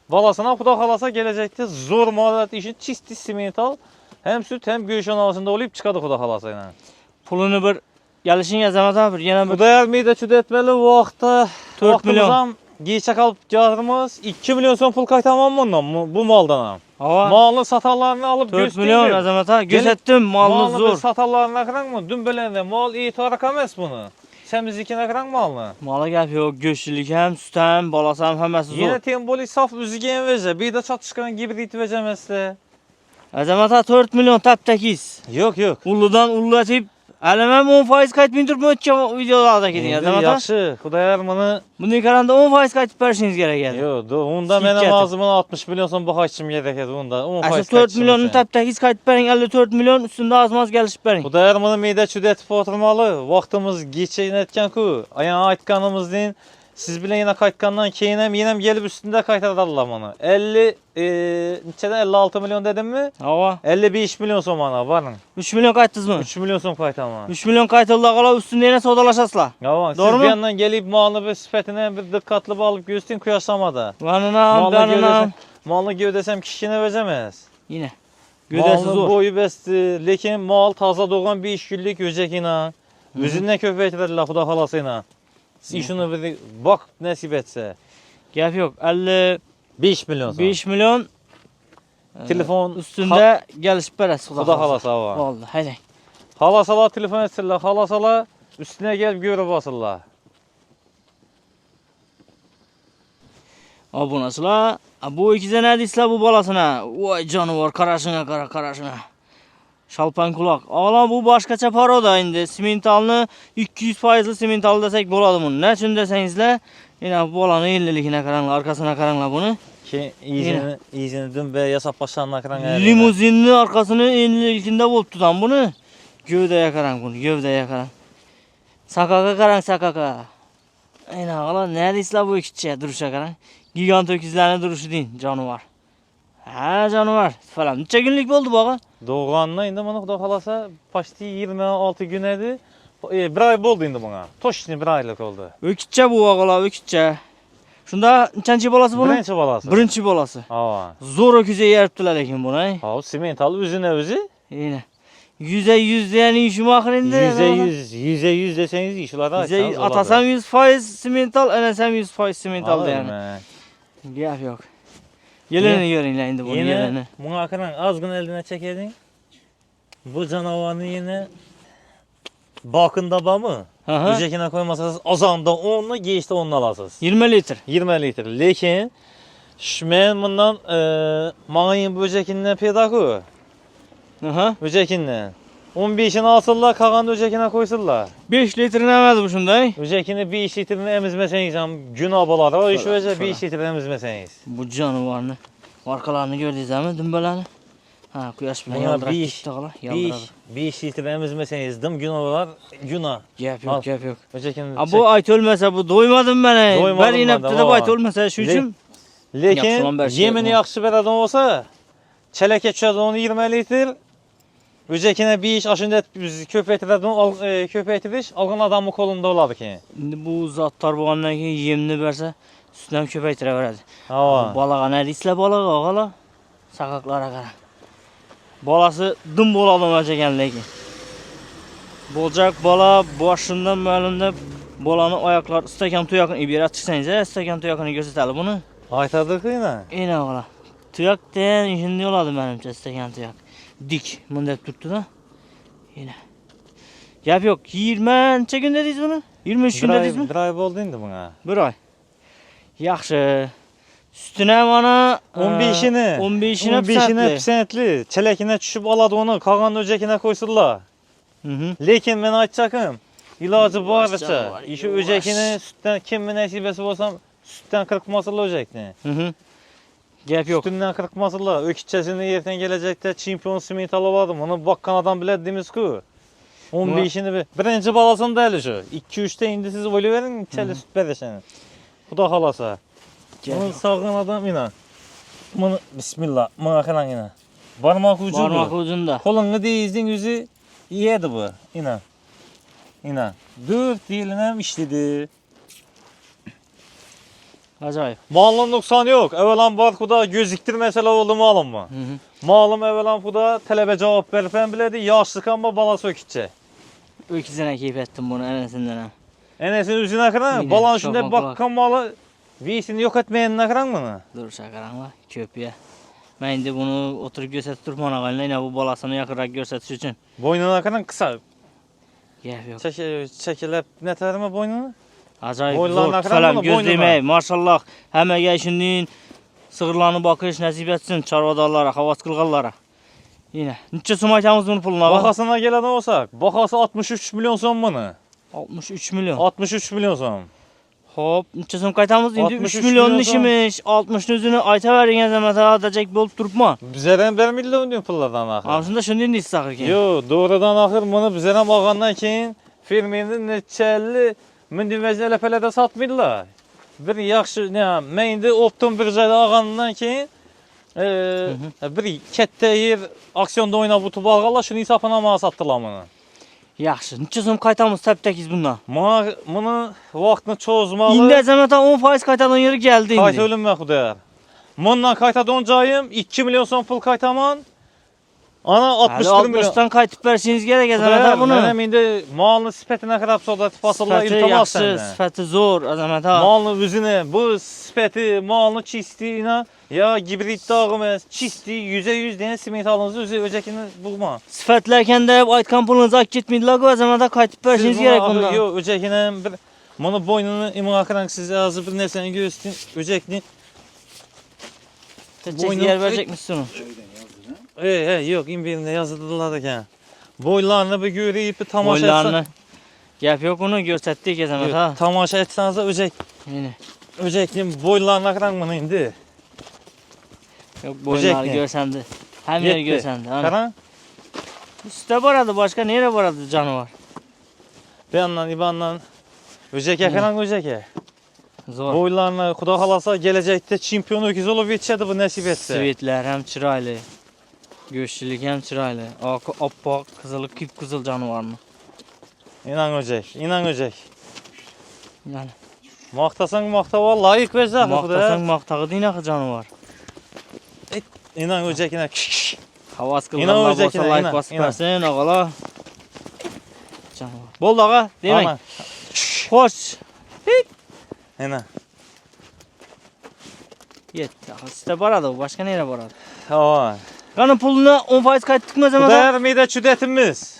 Balasına Xudo xolasa gelecekte zor mal işin çisti simental. Hem süt hem göğüşün arasında olup çıkadı Xudo xolasa ile. Pulunu bir gelişin Əzəmət abi yana bir Xudayar meydə çüd etmeli vaxtda 4 milyon. vaxtımızdan geçək alıb gəlirimiz 2 milyon son pul qaytamam bundan bu maldan. hava Malını satarlarını alıp 4 milyon Əzəmət abi göstərdim malını Malını zor. satarlarına qıran mı? Dün belende mal itibar kames bunu. Sen bizikine qıran malını. Mala gap yok, göçlülük hem süt hem balası hem həməsi Yine zor. temboli saf üzügen vece. Bir de çatışkan gibrit vece mesle. Əzəmət abi 4 milyon təp-təkiz. Yok yok. Ulludan ullu etib Ələməm 10% qayıtmayın durub ötçə videolarda gedin Əzəmət abi. Yaxşı. Xudayar bunu Bunun ekranda 10% qayıtıb bərşiniz gerek gəldi. Yok, onda Sikət. mənim ağzımın 60 milyon son baxaçım gedək onda. 10 Əsas 4 milyonun təp-təkiz qayıtıb bərin 54 milyon üstündə azmaz gəlişib bərin. Xudayar bunu meydə çüdətib oturmalı. Vaxtımız geçən etken ku. Ayağın aytkanımızdan siz bilen yine kaytkandan keyinem yenem gelip üstünde kaytardılar bunu. 50 neçədən 56 milyon dedim mi? Hava 55 milyon son bana varın. 3 milyon qayıtdınız mı? 3 milyon son kaytama. 3 milyon qayıtıldı ağala üstündə yenə sodalaşasılar. Yavan. Siz Doğru bir mu? yandan gelip malını bir sifetine bir dikkatli alıp göstereyim kıyaslamada. Vanınam, Malını danınam. gövdesem, malını gövdesem kişine veremez. Yine. Gödəsi Malının zor. boyu bəsdir. Lekin mal taza doğan 5 günlük özəkinə. Özündən köpək verirlər Xuda xalası ilə. İşini bir bak nəsib etsə. Gəp yox. 55 5 milyon. son. milyon Telefon üstündə gəlişib bərəs Xuda xalası var. Vallahi hələ. Halasala telefon etsirlər. Halasala üstünə gəlib görə basırlar. Abunasılar. Bu ikizə nə deyirlər bu balasına? Vay canavar qaraşına qara qaraşına. Şalpan kulaq. Ağlan bu başqaça paroda indi. Simentalını 200%'lı simental desək boladı bunu. Nə üçün desənizlə? Yine bu balanın ellilikine qaranlar, arkasına qaranlar bunu. Ki izini dün be yasap başlarına kıran Limuzinli arkasını ellilikinde bulup tutan bunu. Gövdeye qaran bunu, gövdeye qaran. Sakaka qaran sakaka. Aynen ağlan neredeyse bu ikişçiye duruşa qaran. Gigant öküzlerine duruşu deyin canavar. Ha canavar falan. Neçə günlük oldu bağa? Doğanına indi bana Xuda xalasa paşti 26 gün idi. Bir ay oldu indi bana. Toşni bir aylık oldu. Öküzçe bu ağala öküzçe. Şunda neçənci balası bunun? Birinci balası. Birinci balası. Ava. Zor öküze yeriptiler lekin bunu. Ha simental üzüne özü. Yine. %100 yani işim ahirinde. %100 deseniz işler açsanız Atasam 100% simental, enesem 100% simental yani. Gap yok. Yelerini görün indi bunu Yine yelerini. bunu akıran azgın eline çekedin. Bu canavarını yine bakında mı? Aha. Üzekine koymasanız azanda onunla geçti onunla alasınız. 20 litre. 20 litre. Lekin ben bundan mayın böcekinden peyda koy. Aha. Böcekinden. 15'ini alsınlar, kalan öcekine koysunlar. 5 litrini emedi bu şunday. Öcekini 5 litrini emizmeseniz günah bolar. O iş Şöyle, öce şöyle. 5 litrini emizmeseniz. Bu canavarını. Arkalarını gördünüz mi dümbelerini? Ha kuyaş bilen Buna yaldırak beş- gitti hala. 5 litrini emizmeseniz dım günah bolar. Günah. Gap Al. yok gap yok. Öcekini Ha bu ayt ölmese bu doymadım beni. Doymadım Ben ben inepte de, de bu ayt baba. ölmese şu için. Lekin Yaxşılan bir şey yemini yapma. yaxşı verən olsa, çələkə düşədi onu 20 litr. Öcəkinə 5 aşında köpəytiriş alğan adamın kolunda oladı ki. Şimdi bu zatlar bu andan ki yemini verse üstünden köpeytire veredi. Hava. Balağa ne disle balağa ağala. Sakaklara kara. Balası dım boladan ölecek lekin. Bolcak bala başından müəllimdə balanın ayaklar stakan tuyakını ibaret çıksanız stakan tuyakını gösterdi bunu. Aytadıq ilə. Yine ola. Tuyak diyen işinde oladı benimce stakan tuyak. Dik. Bunu hep tuttu da. Yine. Yap yok. 20 neçə gün dediyiz bunu? 23 gün dediyiz mi? Bir ay oldu indi buna. Bir ay. Yaxşı. Üstüne bana 15'ini. 15'ine 15'ine pisentli. Çələkinə düşüb aladı onu, qalan öcəkinə qoysunlar. Hı hı. Lekin mən aytacaqım. İlacı varsa, var, işi yavaş. öcəkini sütdən kim nəsibəsi olsam sütdən qırpmasılar öcəkini. Hı hı. Gap yok. Sütündən qırpmasılar. Öküçəsini yerdən gələcəkdə çempion simit alabadım. Onu bakkan adam bilədiyimiz ku. 15'ini birinci balasını da şu. 2-3'te indi siz volü verin, içəli süt verəşənin. Xuda xalasa. Bunu sağın adam inan. Bunu bismillah, mana xalan inan. Barmaq ucu Parmak bu. ucunda. Kolunu deyizin yüzü iyiydi bu. İnan. İnan. 4 diyelim işledi. Acayip. Malın noksanı yok. Evvelan barkuda gözüktir mesela oldu malım mı? Hı hı. Malım evvelan kuda tələbə cavab verən bilədi. Yaşlı amma balası ökütçe. Öküzüne keyif ettim bunu enesinden hem. Enesinin üzüne kıran, Yine, balan çok şimdi haklı. bakkan malı visini yok etmeyenine kıran mı? Dur şakaranla köpüye. Ben indi bunu oturup gösterip durman ağayla yine bu balasını yakırarak göstertiş için. Boynuna kıran kısa. Gap yok. Çekilip ne terime boynunu? Acayip Boylarına zor kıran tutalım bunu, gözlemeyi maşallah. Hemen geçinin sığırlarını bakış nasip etsin çarvadallara, havas kılgallara. Yine. Neçə sum aytamız bunun puluna bak? Bakasına gelen olsak, bakası 63 milyon son bunu. 63 milyon. 63 milyon son. Hop, neçə sum qaytamız indi 3 63 milyonun milyon işimiş. 60'ın üzünü ayta verdiğin zaman adacak bolup durupma. Bizden vermediler onun pullardan ahır. Hamısında şimdi indi istahır ki. Yo, doğrudan ahır bunu bizden bağlandan keyin firmenin neçəli mündivəcə ləpələrdə satmırlar. Bir yaxşı, ne, mən indi optum bir zədə ağandan keyin bir kətdə yer aksiyonda oynab utub alğanlar, şunu hesabına mənə satdılar bunu. Yaxşı, neçə sum qaytamız təptəkiz bundan? Bunu vaxtını çözməli. İndi əzəmətə 10% qaytadan yeri gəldi indi. Qayta ölüm mən xudayar. Bundan qayta doncayım, 2 milyon son pul qaytaman. Ana 61 milyon. 60'dan qaytıb versiniz gerek Xudayar, əzəmətə bunu. mənəm indi malını sifətinə xarab soda tifasırlar Sifəti iltimas yaxşı, səndən. sifəti zor əzəmətə. Malını üzünə, bu sifəti, malını çistiyinə, ya gibrit dağımı, çisti, %100 deyən simit alınızı özü öcəkini bulma. Sifətlərkən də aytkan pulunuz ak getməydilər ki, əzəmətə qaytıb versiniz gerek bundan. Yox, öcəkini bir, bunu boynunu imaqıran sizə azı bir nəsəni göstərin, öcəkini. Təçək yer verəcəkmişsin onu. Yox, imbirində yazıdılar da ki. Boylarını bir görüyüb, bir tamaşa Boylarını. Gap yok onu göstərdik əzəmətə. Tamaşa etsənizə Yine. öcəkinin boylarına qıran bunu indi. Yok boyları Öcək ne? görsəndi. Hem yer görsəndi. Qaran, Üstə baradı başka nereye baradı canavar? bir yandan, ibandan öcəkə qaran öcəkə. Zor. Boylarına xuda xalasa gələcəkdə çempion öküz olub yetişədi bu nəsib etsə. Svetler hem çıraylı. Göççülük hem çıraylı. Appak, kızılı, kıpkızıl canavarını. İnan öcək, inan öcək. Yani Maqtasan maqta var, layiq verəcək maqtasan xuda. maqtağı deyinə ki canavar. İnan öcəkinə. Havas İnan kılganlar öcekine, bolsa like inan, basıp inan. versin ağala. Canavar. Bol ağa demek. Aman, Hoş. inan. Yetti. Ağa sizde baradı başka nereye baradı? Tamam. Kanın puluna 10% kayıttık mı zaman? Xudayar meydə çüdətimiz.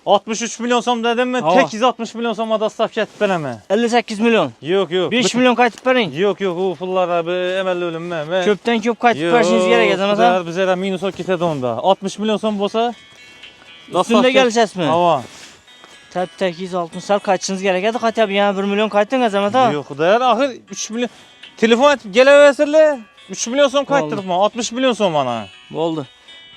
63 milyon som dedim mi? Hava. Tek 160 milyon som da staf getib beləmə. 58 milyon. Yox, yox. 5 milyon kayıtıp verin. Yox, yox, o pullara bir əməlli ölünmə. Köpten köp kayıtıp versiniz gerek zaman. Xudayar bizə minus o getədi onda. 60 milyon som bolsa Üstünde geleceğiz mi? Hava. Tabi 860 sal kaçınız gerekedi. Kaç abi yani 1 milyon kaçtın Azamet ha? Yok Xudayar ahir 3 milyon. Telefon etip geleversinler. 3 milyon so'm qaytırıpman. 60 milyon so'm bana. Oldu.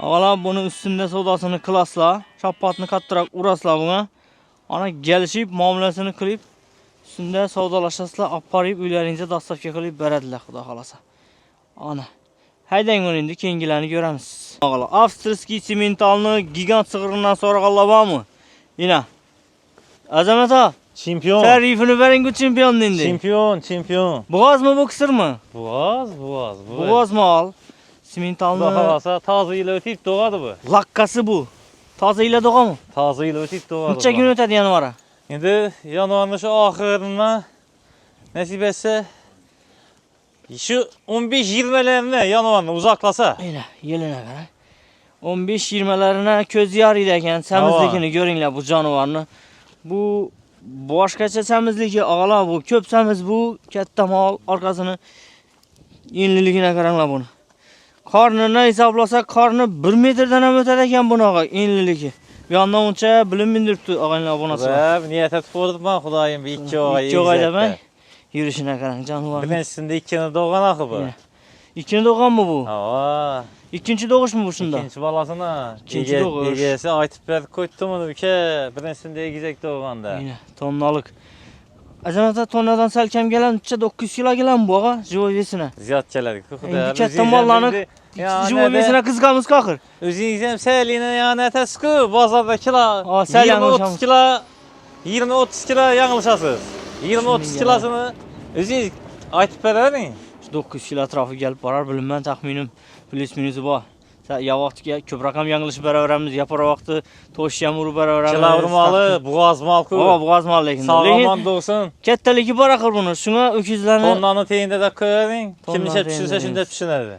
Ağalar bunun üstünde sodasını klasla, şapatını kattırak urasla buna. Ana gelişip muamelesini kılıp üstünde sodalaşasla aparıp üylerince dastavka kılıp berediler Xuda xalasa. Ana. Haydan onu indi kengilerini göremiz. Ağalar Avstriyski simentalını gigant sığırından sonra qalla var mı? Yine. Azamet ha. Çempion. Tarifini verin bu çempiyon indi. Çempion. Boğaz mı bu kısır mı? Boğaz. Boğaz mı al? Simentalını. Baxalasa tazı ile ötüp doğadı bu. Lakkası bu. Taze ile doğa mı? Tazı ile ötüp doğadı. Neçə gün ötədi yanvara? İndi yanvarın şu ahırına nasip etse şu 15-20'lerine yanvarını uzaklasa. Elə, yelinə qaraq. 15-20'lərine köz yar idəkən səmizlikini görünlər bu canavarını. Bu başqaça səmizliki ağalar bu. Köp səmiz bu. Kətdə mal arkasını enliliğine qaranlar bunu. Karnını hesaplasa karnı 1 metreden hem ötədəkən bunu ağa enliliki. Bir yandan onca bilim bindiripti ağayla bunası. Bəb, niyətə tuturdum ben Xudayım bir 2 ay. 2 ayda ben yürüyüşünə qaran canavarını. Birincisinde 2'ni doğan axı bu. İkinci doğan mı bu? Hava. İkinci doğuş mu bu şunda? İkinci balasına. İkinci doğuş. Egesi aytıp verdi koydum onu ülke. Birincisinde egizek doğanda. Yine tonnalık. Azamata tonnadan selkem gelen 900 kilo gelen bu ağa jivovesine. Ziyad gələrik. İndi ketdən mallanı jivovesine kızqamız qalxır. Özünüzəm səhəliyinə yəni təsqı bazardakilar Aa, sən 20-30 yanılışamız. kilo 20-30 kilo yanılışasınız. 20-30 kilosunu özünüz aytıp verərin. 900 kilo ətrafı gəlib barar bilinmən təxminim plus minusu var. Ya vaxt ki köprakam yanılışı bərabərimiz yapar vaxtı toş yamuru bərabərimiz. Kilavurmalı, boğaz malku. Aa boğaz mal lekin. Sağlaman doğsun. Kəttəliki bırakır bunu. Şuna öküzlərini Tonnanın teyində də qoyarın. Tonnanın Kimsə teyində pişirsə şimdi pişirədi.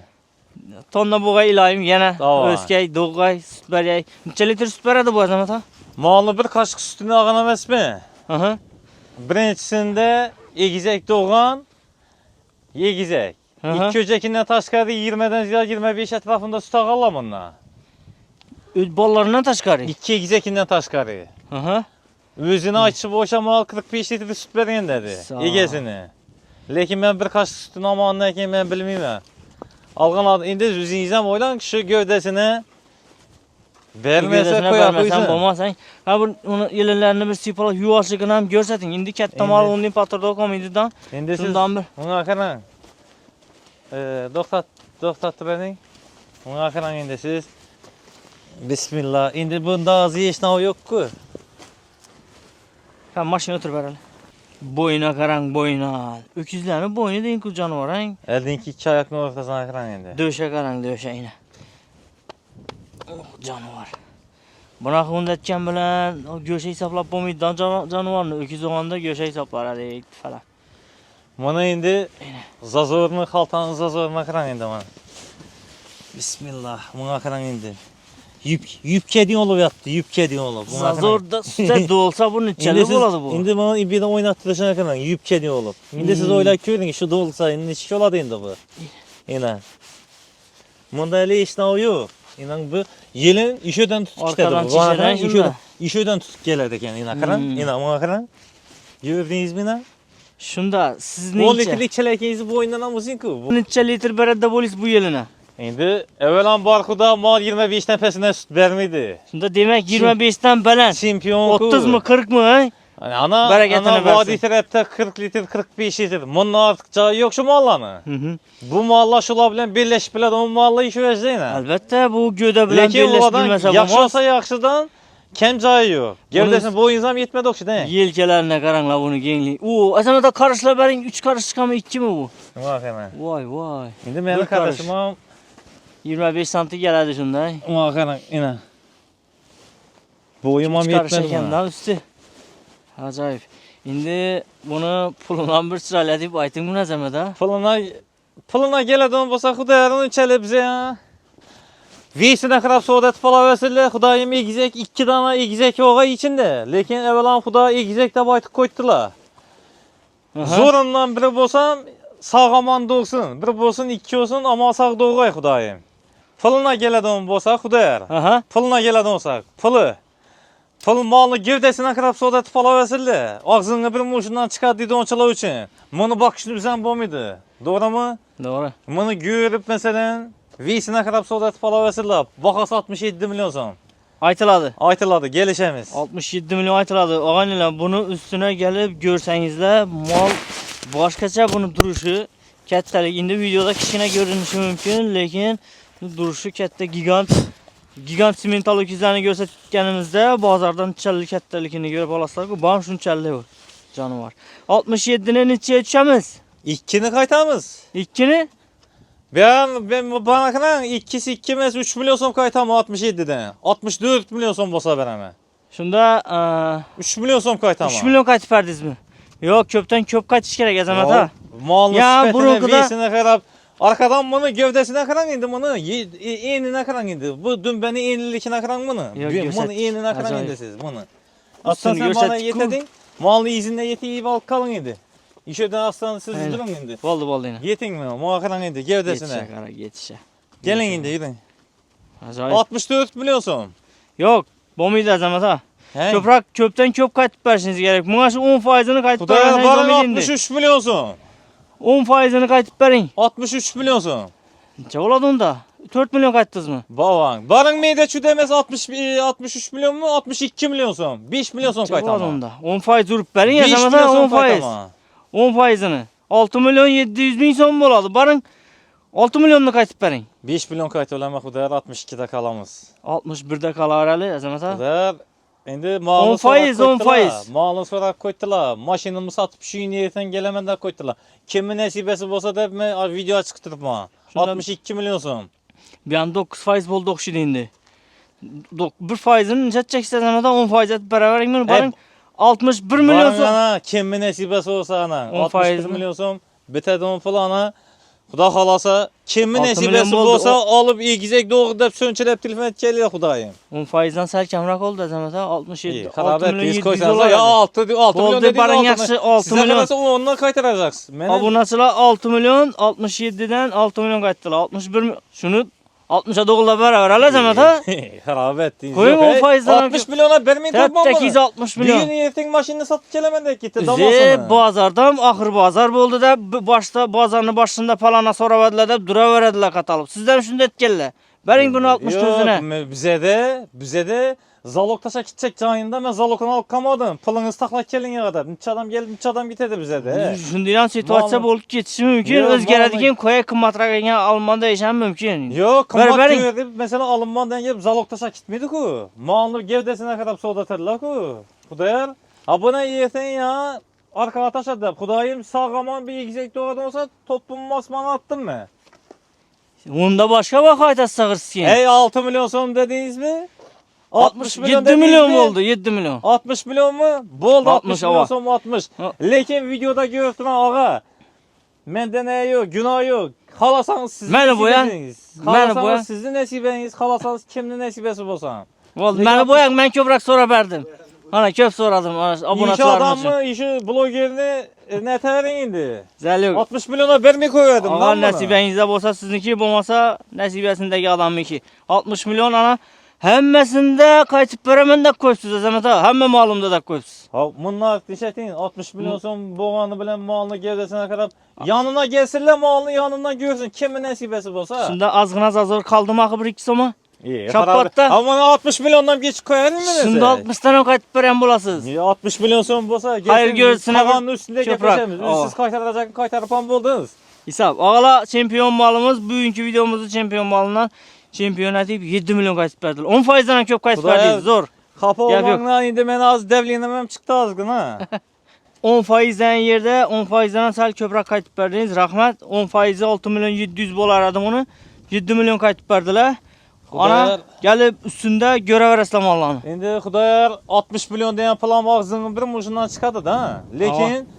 tonna buğa ilayım yenə. Tamam. Özkəy, doğay, süt bərəy. Neçə litr süt bərədi bu Azamat ha? Malını bir kaşık sütünü ağana məsmi. Aha. Birincisində egizək doğan egizək. Aha. İki öcekindən taşqarı 20'den ziyad 25 ətrafında süt ağarlar bunlar. Öz ballarından taşqarı. İki egizekindən taşqarı. Aha. Özünü açıb boşamal 45 litr süt verəndədir. Sağ ol. Egesini. Lakin mən bir kaşık sütün amanına ki mən bilməyəm. Alğan adı indi özünüzəm oylan şu gövdəsinə verməsə Gözəsinə qoyar verməsən qoysun. olmaz. Ha bu onu yelinlərini bir sipala yuvaşlığını hem görsətin. İndi kətdə mal ondan patırda komididən. İndi siz Şundan bir. ona qaran. Doktattıranın. Ona qaran indi siz. Bismillah. İndi bunda azı heç nə yok ki. Ha maşına otur bərəli. Boyuna qaran boyuna. Öküzlərin boynu deyin ki canavar ha. Əldinki 2 ayaqın ortasına qaran indi. Döşə qaran döşə yine. Oh canavar. Buna xunda etkən bilən o göşə hesablap bomiddan canavarını öküz olanda göşə hesaplar hadi falan. Bana indi zazorunu xaltanın zazoruna qaran indi bana. Bismillah. Buna qaran indi. Yüpkedin olub yatdı, yüpkedin olub. Zazorda sütə olsa bunun içəli oladı bu. İndi bana bir də oynatdırışana qaran yüpkedin olub. İndi siz oylayıb görün ki şu dolsa indi şiş oladı indi bu. Yine. Bunda elə heç nə yox. İnan bu yelin işödən tutup Arkadan gelədi. Bana çişədən şimdi. işödən tutup gelədi yəni. İnan qaran, inan bana qaran. Gördünüz mü inan? Şunda siz 10 neçə? litrlik çələkinizi bu oyundan almışsın ki. Neçə litr bərədə polis bu yelinə? İndi evvelan Barkuda mal 25 nəfəsindən süt vermiydi. Şunda demək 25-dən bələn. Çempiyon 30 mu 40 mu ha? Yani ana Bereketini ana versin. vadi tərəfdə 40 litr 45 litr. Bunun artıq cayı yok şu mallanı. Hı. Bu malla şula bilen birleşip bilen o malla işi verəcəyinə. Əlbəttə bu gödə bilən Lakin birləş oradan bilməsə yaxşı olmaz. olsa yaxşıdan kem cayı yok. Gövdəsinin boyu inzam yetmədi oxşu değil. Yelkələrinə qaranla bunu genli. Oo, aslında da karışla bərin 3 karış çıxamı 2 mi bu? Bak hemen. Vay vay. İndi mənim Dörd karış. qardaşıma 25 santi gələdi şunda. bak hemen yine. Boyumam 3 karış yetmədi ekan bana. da üstü. Acayip. İndi bunu pulundan bir sıra elədib aytın bu nə zəmədə? Pılına gələdi onu bolsa Xudayarın içəli bizə ya. Vesine xarab soğudat falan verirler. Xudayım egizek 2 tane egizek oğa içinde. Lakin evvelan Xuda egizek de baytık koydular. Zorundan biri bolsam sağaman doğsun. Biri bolsun 2 olsun ama sağ doğay Xudayım. Pılına gələdi onu bolsa Xudayar. Aha. Pılına gələdi olsa pılı. Pul malını gövdesine kadar soda tıpala vesildi. Ağzını bir muşundan çıkar dedi onçalar için. Bunu bakışını bizden bu muydu? Doğru mu? Doğru. Bunu görüp mesela V'sine kadar soda tıpala vesildi. Bakası 67 milyon son. Aytıladı. Aytıladı gelişemiz. 67 milyon aytıladı. Ağaylar bunu üstüne gelip görsənizlər mal başqaça bunun duruşu kattalik. İndi videoda kichkina görünüşü mümkün, lekin duruşu katta gigant simental öküzlərini göstərganimizdə bazardan çəlli kattaligini görüb alasınlar ki, bana şunçalli var. Canı var. 67'ne neçəyə düşəmiz? 2'ni kaytamız. 2'ni Ben bana kadar ikisi 2 mes 3 milyon son kaytam 67'den. 64 milyon son basa vereme. şunda 3 milyon son kaytam. 3 milyon qaytıb bərdinizmi? Yox, köpdən köp qaytış gerek Əzəmət ha. Malın Ya, süpetine, burukda- V'sine kadar. Arkadan bunu gövdesine kadar indi bunu. Enine kadar indi. Bu dün beni enilikine kadar bunu. Yok, Bunu gösterdik. enine kadar Acayip. indi siz bunu. Aslan Üstünü sen bana gösterdik. yetedin. Malını izinde yeteyip al kalın indi. İşeden aslan siz Aynen. durun indi. Oldu yine. Yetin mi? Muhakadan indi gövdesine. Yetişə qara, yetişə. Gelin indi gidin. Acayip. 64 milyon son. Yox, bu muydu Əzəmət ha? He. Köprak köpdən köp qaytıb bərsiniz gerek. Buna şu 10%'ni qaytıb Kudayar bərsiniz barın o indi. 63 milyon son. 10%'ni qaytıb bərin. 63 milyon son. Neçə oladı onda? 4 milyon qaytdınızmı? Baban. Barın meyde şu demez 63 milyon mu? 62 milyon son. 5 milyon son Neçə oladı kaytama. onda? 10% vurup bərin 5 Əzəmət milyon ha, son 10%. kaytama. 10%'ni. 6 milyon 700 bin son boladı. Barın 6 milyonunu qaytıb bərin. 5 milyon kayıt olama Kudayar 62'de kalamız. 61'də qalar əli Əzəmət ha. Kudayar şimdi malını 10%, sorak koydular. 10%. Malını sorak koydular. Maşinimi satıp şu niyetten gelemeden koydular. Kimin nesibesi olsa da ben video çıktırıp ma. Şundan- 62 milyon son. Bir an 9% boldu oxşuydu indi. 1%'ni neçə çəksə Əzəmət ha 10% bərabər mi? Barın 61 milyon Barın son. ana kimin nesibesi olsa ana. 10 61 faiz mi? milyon son. Bitedi on fulana. Kuda halasa kimin 6 nesibesi milyon oldu, olsa alıp ilgizek doğru da sönçelep telefon etkiliyor Kudayım. 10%'dan sel kəmrək oldu Əzəmət ha 67. İyi, 6 harabet milyon biz 700 koysanız dolar. ya 6 milyon Oldu, dediğin barın 6 yaxşı 6 Size milyon. kalırsa ondan kaytıracaksın. Benim Abunəçilər 6 milyon 67'dən 6 milyon qayıtdılar. 61 şunu 60'a doğulla bərabər ələ Əzəmət ha. harabet değil. Koyun Yok, 10 hey. faizden 60 milyona vermeyin Təp toplam mı? 860 milyon. Düğün yertin maşinini satıp gelemende gitti. Ze Damasını. bazardan axır bazar oldu da başda bazarın başında palana sonra verdiler de dura verdiler katalım. Sizden şunu etkiler. Verin bunu 60 tözüne. Yok bize de Zalog taşa gidecek canında ben Zalog'unu alıp kalmadım. Pılınız taklak gelin ya kadar. Neçə adam gitedi bize de. Şundan situasiya Malum. olup geçişi mümkün. Yok, Özgərədikin koya kımmatrağa gələn Almanda yaşayan mümkün. Yok Ver, kamat verin. gördü. Mesela Alman'dan gelip Zalog taşa gitmedi ku. Malını gevdesine kadar soğudatırlar ku. Kudayar. Abone yersen ya. Arkaya taşadı. Kudayım sağaman bir yüksek doğadan olsa toplum masmanı attın mı? Onda başka vakayta sağırsın. Hey 6 milyon son dediniz mi? 60 milyon 7 dediniz milyon mi? oldu 7 milyon. 60 milyon mu? Boldu 60 60 milyon ama. son mu 60. Ha. Lekin videoda gördüm ağa. Mende ne yok, günah yok. Xalasanız sizin Məni boyan, nesibiniz. məni boyan. Xalasanız sizin nesibiniz, xalasanız kimin nesibesi olsa. Oldu. Lekin Məni boyan mən köprak sonra verdim. Ana köp soradım İşi abunəçilərim adam üçün. mı, işi blogerini ne terin indi? Zəli yox. 60 milyona vermeyi koyardım Ağa lan bunu. nəsibənizdə olsa sizinki, olmasa nəsibəsindəki adamınki. 60 milyon ana həmməsində qayıtıb verəməndə qoyubsuz Əzəmət ha. Həmmə malımda da qoyubsuz. Ha, bunlar dişetin 60 milyon son boğanı bilen malını gevdesine kadar yanına gelsinler malını yanından görsün kimin nesibesi olsa. Şunda azğına zazor kaldım axı 1-2 soma. İyi, Şapatta. Ama 60 milyondan geç koyar mı neyse? Şunda 60 tane qayıtıb verən bulasız. 60 milyon son olsa Hayır, görsünə tavanın üstünde köprak. gepeşemiz. Aa. Siz kaytaracak kaytarıpan buldunuz. Hesab. Ağala çempion malımız bugünkü videomuzda çempion malından çempion edib 7 milyon qayıtıb verdilər. 10%-dən köp qayıtıb Xudaya- verdik. Zor. Kapı Yok, yok. olmakla indi ben az devliğinemem çıktı azgın ha. 10%-dən yerdə 10%-dən sal köprak qayıtıb verdiniz. Rəhmət. 10%-i 6 milyon 700 bol aradım onu. 7 milyon qayıtıb verdilər. Ana Xudayar- gəlib üstündə görə verəsəm Allah'ını. Şimdi Xudayar 60 milyon diyen plan ağzının bir ucundan çıkardı da. Lekin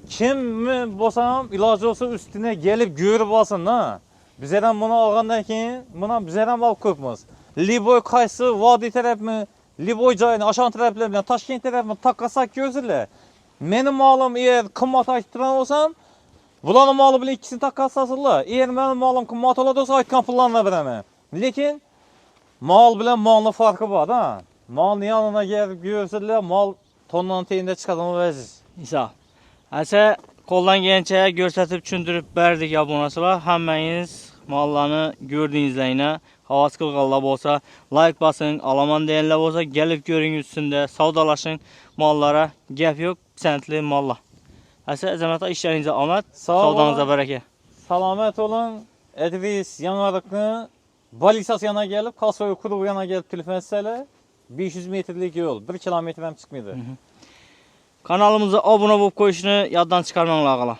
kim mi bosam ilacı olsa üstüne gelip görüp alsın da. Bizden bunu algandan keyin buna bizden alıp koyupmaz. Liboy kaysı vadi taraf mı? Liboy cayını aşağı taraflar bilen Taşkent taraf mı takkasak gözürler. Benim malım eğer kımmat ayttıran olsam bulanın malı bile ikisini takkasasırlar. Eğer benim malım kımmat oladı olsa aytkan pullarına veremem. Lekin mal bilen malın farkı var da. Malın yanına gelip görseler mal tondan teyinde çıkardım vəziz. İsa. Həsə koldan gələcəyə göstərib düşündürüb bərdik abunəçilər. Həmməyiniz mallarını gördüyünüzlə yine havas qılğanlar olsa like basın, alaman deyənlər olsa gəlib görün üstündə, savdalaşın mallara. Gəp yox, sənətli mallar. Həsə Əzəmət ağa işlərinizə amət, Sağ olun. savdanıza bərəkə. Salamet olun. Edvis yanarıqlı Balisas yana gelip Kasoy Kuru yana gelip telefon etsələr 500 metrlik yol 1 kilometrem çıkmıydı. Kanalımıza abunə olub qoyuşunu yaddan çıxarmayın ağalar.